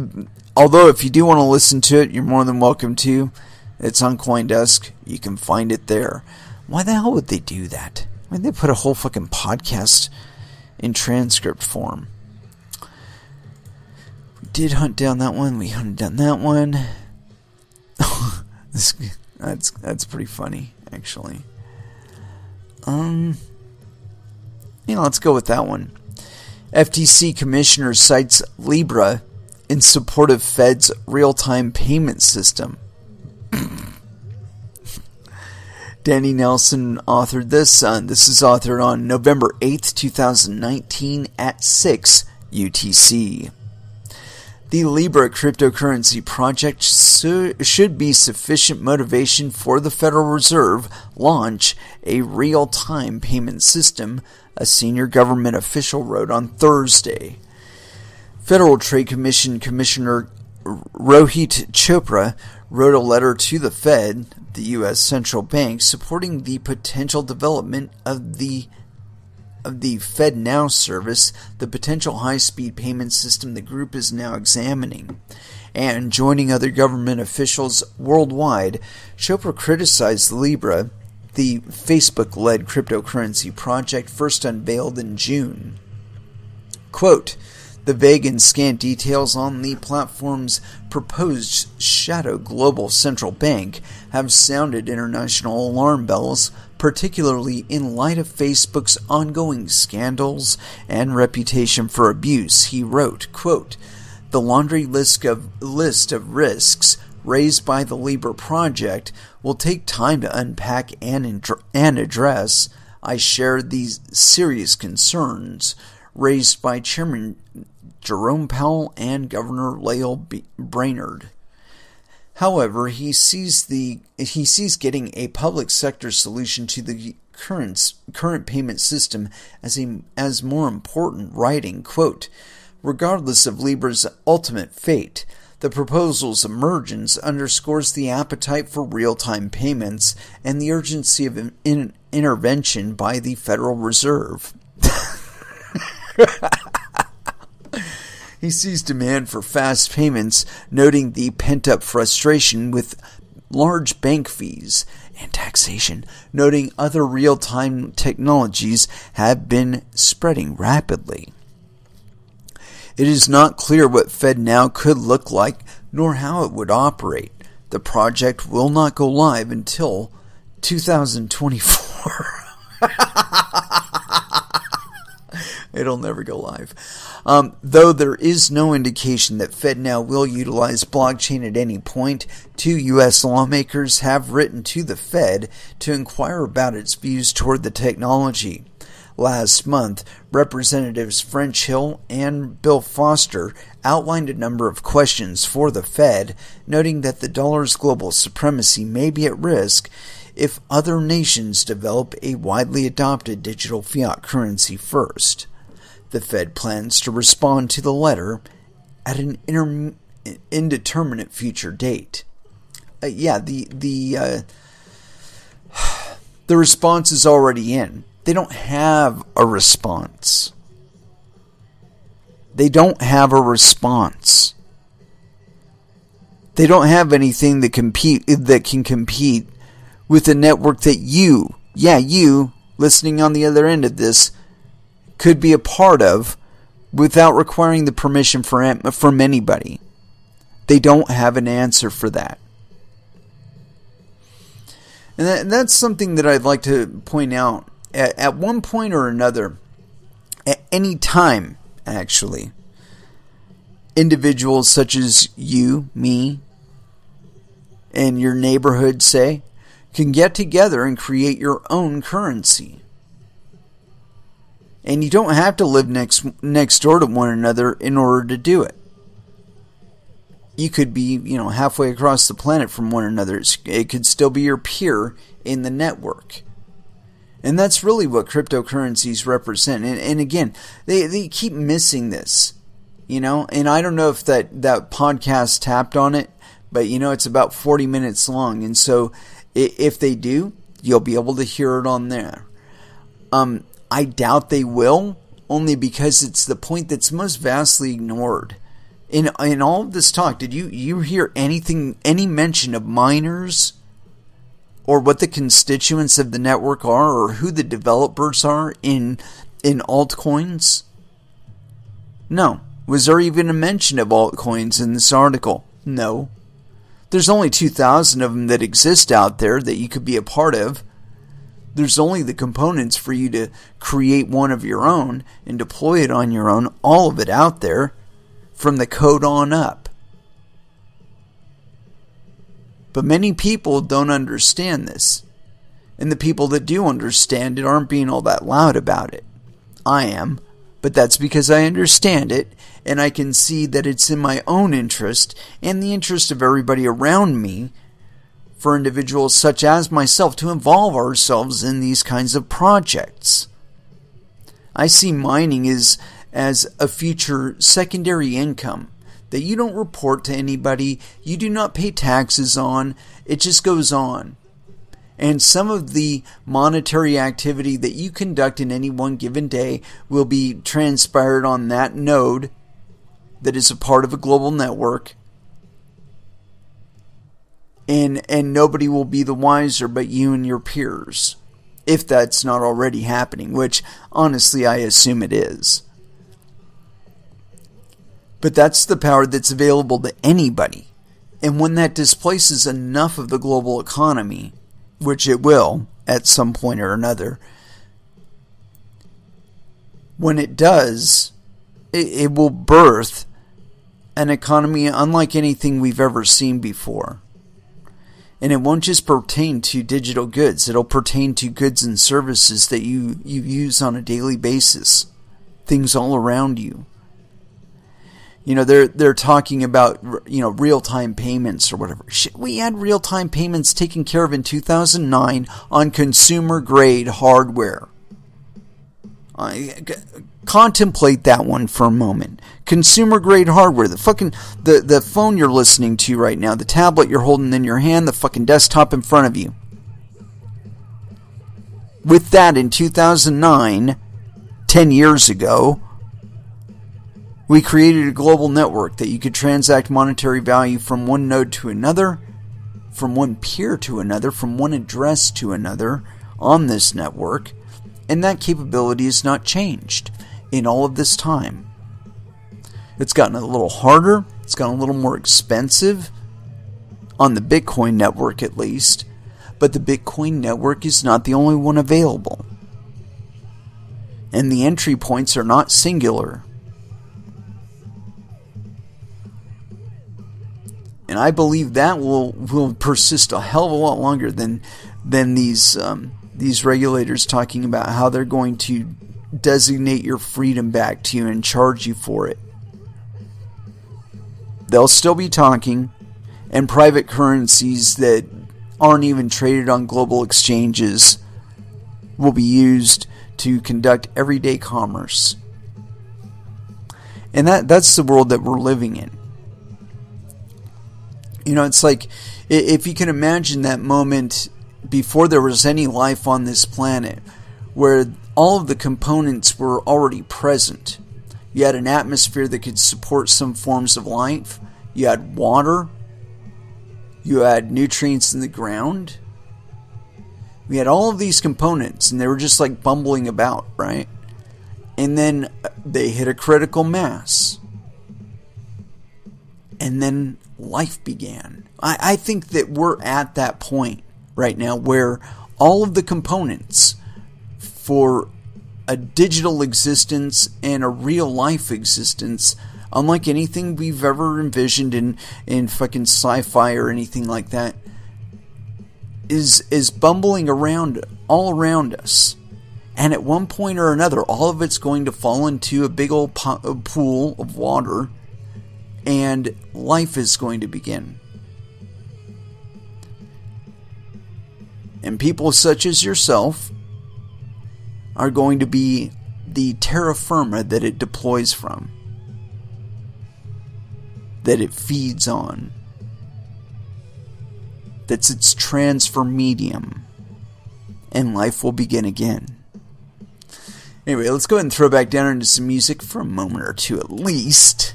although if you do want to listen to it, you're more than welcome to. It's on CoinDesk. You can find it there. Why the hell would they do that? Why would they put a whole fucking podcast in transcript form? We did hunt down that one. We hunted down that one. That's pretty funny, actually. Let's go with that one. FTC commissioner cites Libra in support of Fed's real-time payment system. Danny Nelson authored this. This is authored on November 8th, 2019 at 6 UTC. The Libra cryptocurrency project should be sufficient motivation for the Federal Reserve launch a real-time payment system, a senior government official wrote on Thursday. Federal Trade Commission Commissioner Rohit Chopra wrote a letter to the Fed, the U.S. central bank, supporting the potential development of the FedNow service, the potential high-speed payment system the group is now examining. And joining other government officials worldwide, Chopra criticized Libra, the Facebook-led cryptocurrency project first unveiled in June. Quote, the vague and scant details on the platform's proposed shadow global central bank have sounded international alarm bells, particularly in light of Facebook's ongoing scandals and reputation for abuse. He wrote, quote, the laundry list of risks raised by the Libra project will take time to unpack and address. I share these serious concerns raised by Chairman Jerome Powell and Governor Lael Brainerd. However, he sees getting a public sector solution to the current payment system as more important, writing, quote, regardless of Libra's ultimate fate, the proposal's emergence underscores the appetite for real-time payments and the urgency of intervention by the Federal Reserve. He sees demand for fast payments, noting the pent-up frustration with large bank fees and taxation, noting other real-time technologies have been spreading rapidly. It is not clear what FedNow could look like, nor how it would operate. The project will not go live until 2024. It'll never go live. Though there is no indication that FedNow will utilize blockchain at any point, 2 U.S. lawmakers have written to the Fed to inquire about its views toward the technology. Last month, Representatives French Hill and Bill Foster outlined a number of questions for the Fed, noting that the dollar's global supremacy may be at risk if other nations develop a widely adopted digital fiat currency first. The Fed plans to respond to the letter at an indeterminate future date. The response is already in. They don't have a response. They don't have anything that can compete with a network that you listening on the other end of this, could be a part of without requiring the permission from anybody. They don't have an answer for that. And that's something that I'd like to point out. At one point or another, at any time, actually, individuals such as you, me, and your neighborhood, say, can get together and create your own currency. And you don't have to live next door to one another in order to do it. You could be, halfway across the planet from one another. It could still be your peer in the network. And that's really what cryptocurrencies represent. And again, they keep missing this, And I don't know if that podcast tapped on it, but it's about 40 minutes long. And so if they do, you'll be able to hear it on there. I doubt they will, only because it's the point that's most vastly ignored. In all of this talk, did you hear any mention of miners? Or what the constituents of the network are, or who the developers are in altcoins? No. Was there even a mention of altcoins in this article? No. There's only 2,000 of them that exist out there that you could be a part of. There's only the components for you to create one of your own and deploy it on your own, all of it out there, from the code on up. But many people don't understand this. And the people that do understand it aren't being all that loud about it. I am. But that's because I understand it, and I can see that it's in my own interest and the interest of everybody around me, for individuals such as myself, to involve ourselves in these kinds of projects. I see mining as a future secondary income that you don't report to anybody, you do not pay taxes on, it just goes on. And some of the monetary activity that you conduct in any one given day will be transpired on that node that is a part of a global network. And nobody will be the wiser but you and your peers, if that's not already happening, which honestly I assume it is. But that's the power that's available to anybody. And when that displaces enough of the global economy, which it will at some point or another, when it does, it will birth an economy unlike anything we've ever seen before. And it won't just pertain to digital goods. It'll pertain to goods and services that you use on a daily basis. Things all around you. They're talking about, real-time payments or whatever. Shit, we had real-time payments taken care of in 2009 on consumer-grade hardware. Contemplate that one for a moment. Consumer-grade hardware. The phone you're listening to right now, the tablet you're holding in your hand, the fucking desktop in front of you. With that in 2009, 10 years ago, we created a global network that you could transact monetary value from one node to another from one peer to another, from one address to another on this network, and that capability has not changed in all of this time. It's gotten a little harder, it's gotten a little more expensive, on the Bitcoin network at least, but the Bitcoin network is not the only one available. And the entry points are not singular. And I believe that will persist a hell of a lot longer than these regulators talking about how they're going to designate your freedom back to you and charge you for it. They'll still be talking, and private currencies that aren't even traded on global exchanges will be used to conduct everyday commerce. And that's the world that we're living in. You know, it's like, if you can imagine that moment before there was any life on this planet, where all of the components were already present. You had an atmosphere that could support some forms of life. You had water. You had nutrients in the ground. We had all of these components, and they were just like bumbling about, right? And then they hit a critical mass. And then life began. I think that we're at that point right now where all of the components for a digital existence and a real life existence, unlike anything we've ever envisioned in fucking sci-fi or anything like that, is bumbling around all around us. And at one point or another, all of it's going to fall into a big old pool of water, and life is going to begin. And people such as yourself are going to be the terra firma that it deploys from, that it feeds on, that's its transfer medium, and life will begin again. Anyway, let's go ahead and throw back down into some music for a moment or two at least.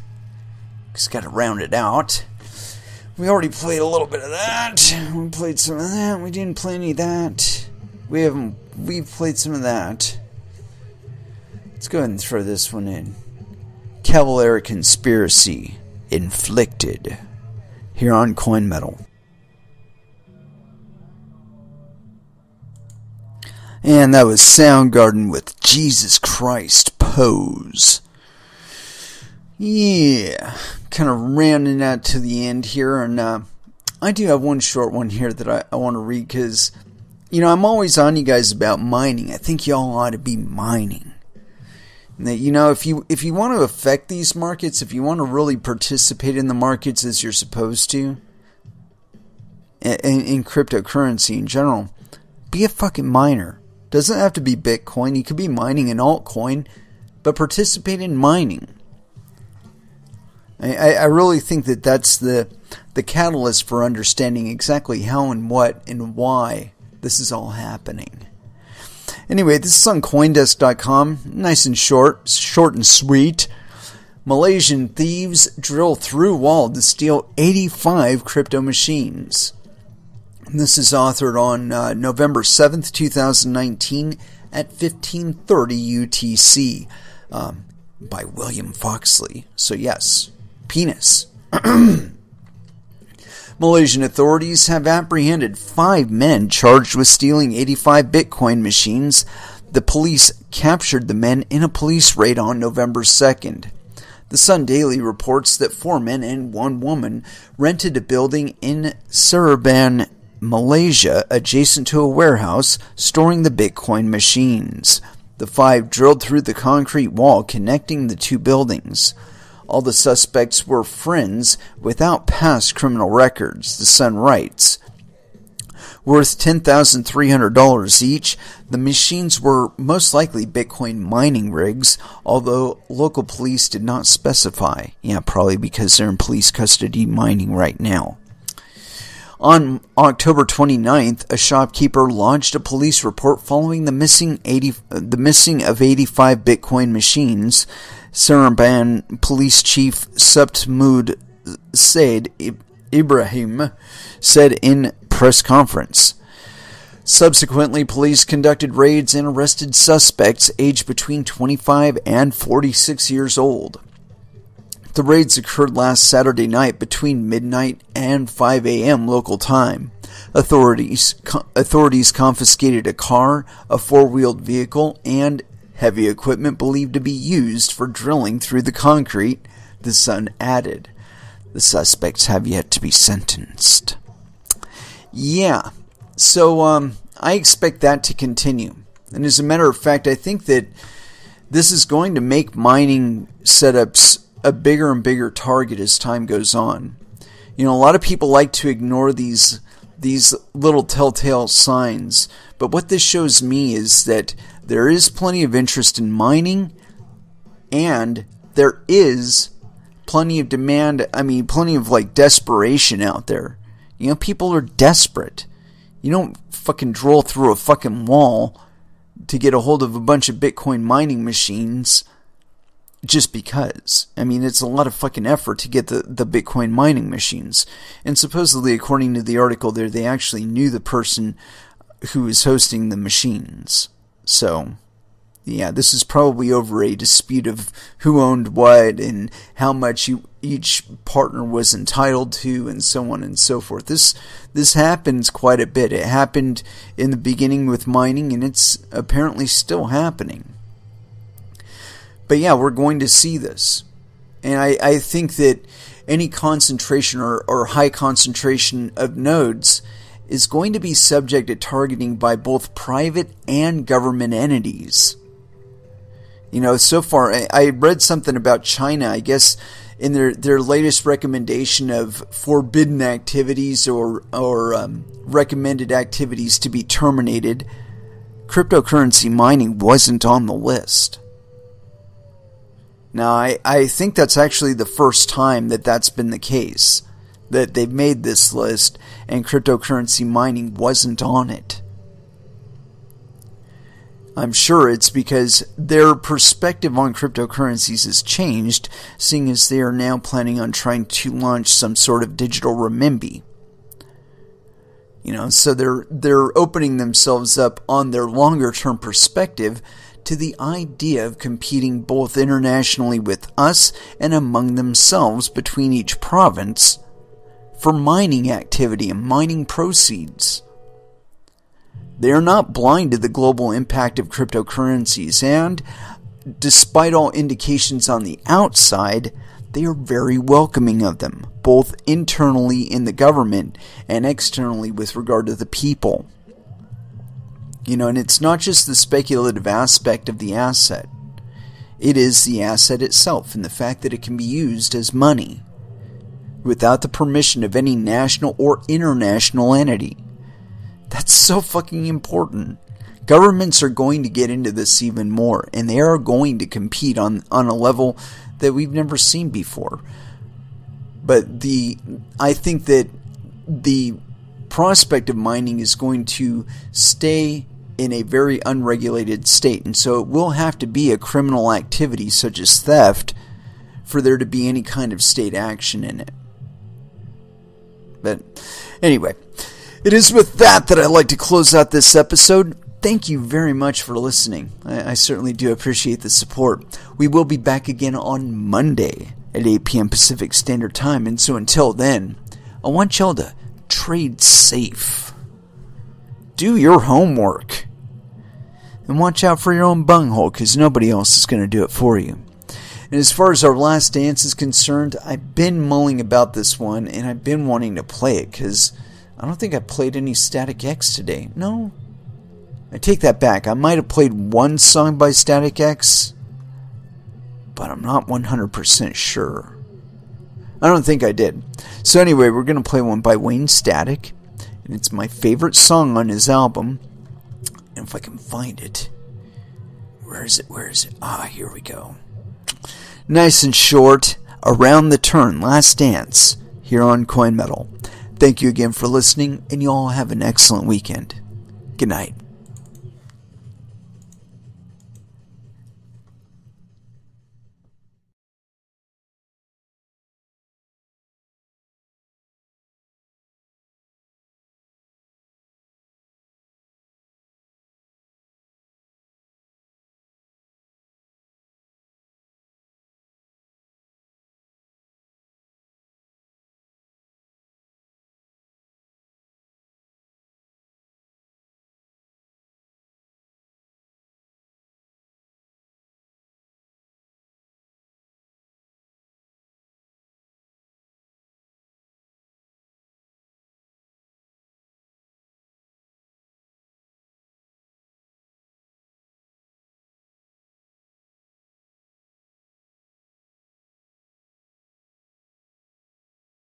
Just got to round it out. We already played a little bit of that. We played some of that. We didn't play any of that. We've played some of that. Let's go ahead and throw this one in. Cavalier Conspiracy Inflicted. Here on Coin Metal. And that was Soundgarden with Jesus Christ Pose. Yeah, kind of rounding out to the end here, and I do have one short one here that I want to read, because, you know, I'm always on you guys about mining. I think y'all ought to be mining. And that, you know, if you want to affect these markets, if you want to really participate in the markets as you're supposed to, in cryptocurrency in general, be a fucking miner. Doesn't have to be Bitcoin. You could be mining an altcoin, but participate in mining. I really think that that's the catalyst for understanding exactly how and what and why this is all happening. Anyway, this is on Coindesk.com. Nice and short and sweet. Malaysian thieves drill through wall to steal 85 crypto machines. And this is authored on November 7th, 2019 at 15:30 UTC by William Foxley. So yes, penis. Malaysian authorities have apprehended 5 men charged with stealing 85 Bitcoin machines. The police captured the men in a police raid on November 2nd. The Sun Daily reports that 4 men and 1 woman rented a building in Seremban, Malaysia, adjacent to a warehouse storing the Bitcoin machines. The 5 drilled through the concrete wall connecting the 2 buildings. All the suspects were friends without past criminal records, the Sun writes. Worth $10,300 each, the machines were most likely Bitcoin mining rigs, although local police did not specify. Yeah, probably because they're in police custody mining right now. On October 29th, a shopkeeper lodged a police report following the missing of 85 Bitcoin machines. Seremban Police Chief Subtamud Said Ibrahim said in press conference. Subsequently, police conducted raids and arrested suspects aged between 25 and 46 years old. The raids occurred last Saturday night between midnight and 5 a.m. local time. Authorities confiscated a car, a four-wheeled vehicle, and heavy equipment believed to be used for drilling through the concrete, the Sun added. The suspects have yet to be sentenced. Yeah. So, I expect that to continue. And as a matter of fact, I think that this is going to make mining setups a bigger and bigger target as time goes on. You know, a lot of people like to ignore these little telltale signs. But what this shows me is that there is plenty of interest in mining, and there is plenty of demand, plenty of desperation out there. You know, people are desperate. You don't fucking drill through a fucking wall to get a hold of a bunch of Bitcoin mining machines just because. It's a lot of fucking effort to get the Bitcoin mining machines. And supposedly, according to the article there, they actually knew the person who was hosting the machines. So, yeah, this is probably over a dispute of who owned what and how much each partner was entitled to, and so on and so forth. This happens quite a bit. It happened in the beginning with mining, and it's apparently still happening. But yeah, we're going to see this. And I think that any concentration or high concentration of nodes is going to be subject to targeting by both private and government entities. You know, so far, I read something about China, I guess, in their latest recommendation of forbidden activities or recommended activities to be terminated, cryptocurrency mining wasn't on the list. Now, I think that's actually the first time that that's been the case, that they've made this list and cryptocurrency mining wasn't on it. I'm sure it's because their perspective on cryptocurrencies has changed, seeing as they are now planning on trying to launch some sort of digital renminbi. You know, so they're opening themselves up on their longer term perspective to the idea of competing both internationally with us and among themselves between each province for mining activity and mining proceeds. They are not blind to the global impact of cryptocurrencies, and despite all indications on the outside, they are very welcoming of them, both internally in the government and externally with regard to the people. You know, and it's not just the speculative aspect of the asset. It is the asset itself and the fact that it can be used as money without the permission of any national or international entity. That's so fucking important. Governments are going to get into this even more, and they are going to compete on a level that we've never seen before. But I think that the prospect of mining is going to stay in a very unregulated state, and so it will have to be a criminal activity such as theft for there to be any kind of state action in it. But anyway, it is with that I'd like to close out this episode. Thank you very much for listening. I certainly do appreciate the support. We will be back again on Monday at 8 p.m. Pacific Standard Time. And so until then, I want y'all to trade safe. Do your homework. And watch out for your own bunghole, because nobody else is going to do it for you. And as far as our last dance is concerned, I've been mulling about this one, and I've been wanting to play it, because I don't think I played any Static X today. No. I take that back. I might have played one song by Static X, but I'm not 100% sure. I don't think I did. So anyway, we're going to play one by Wayne Static, and it's my favorite song on his album. And if I can find it. Where is it? Ah, here we go. Nice and short, Around the Turn, Last Dance, here on Coin Metal. Thank you again for listening, and you all have an excellent weekend. Good night.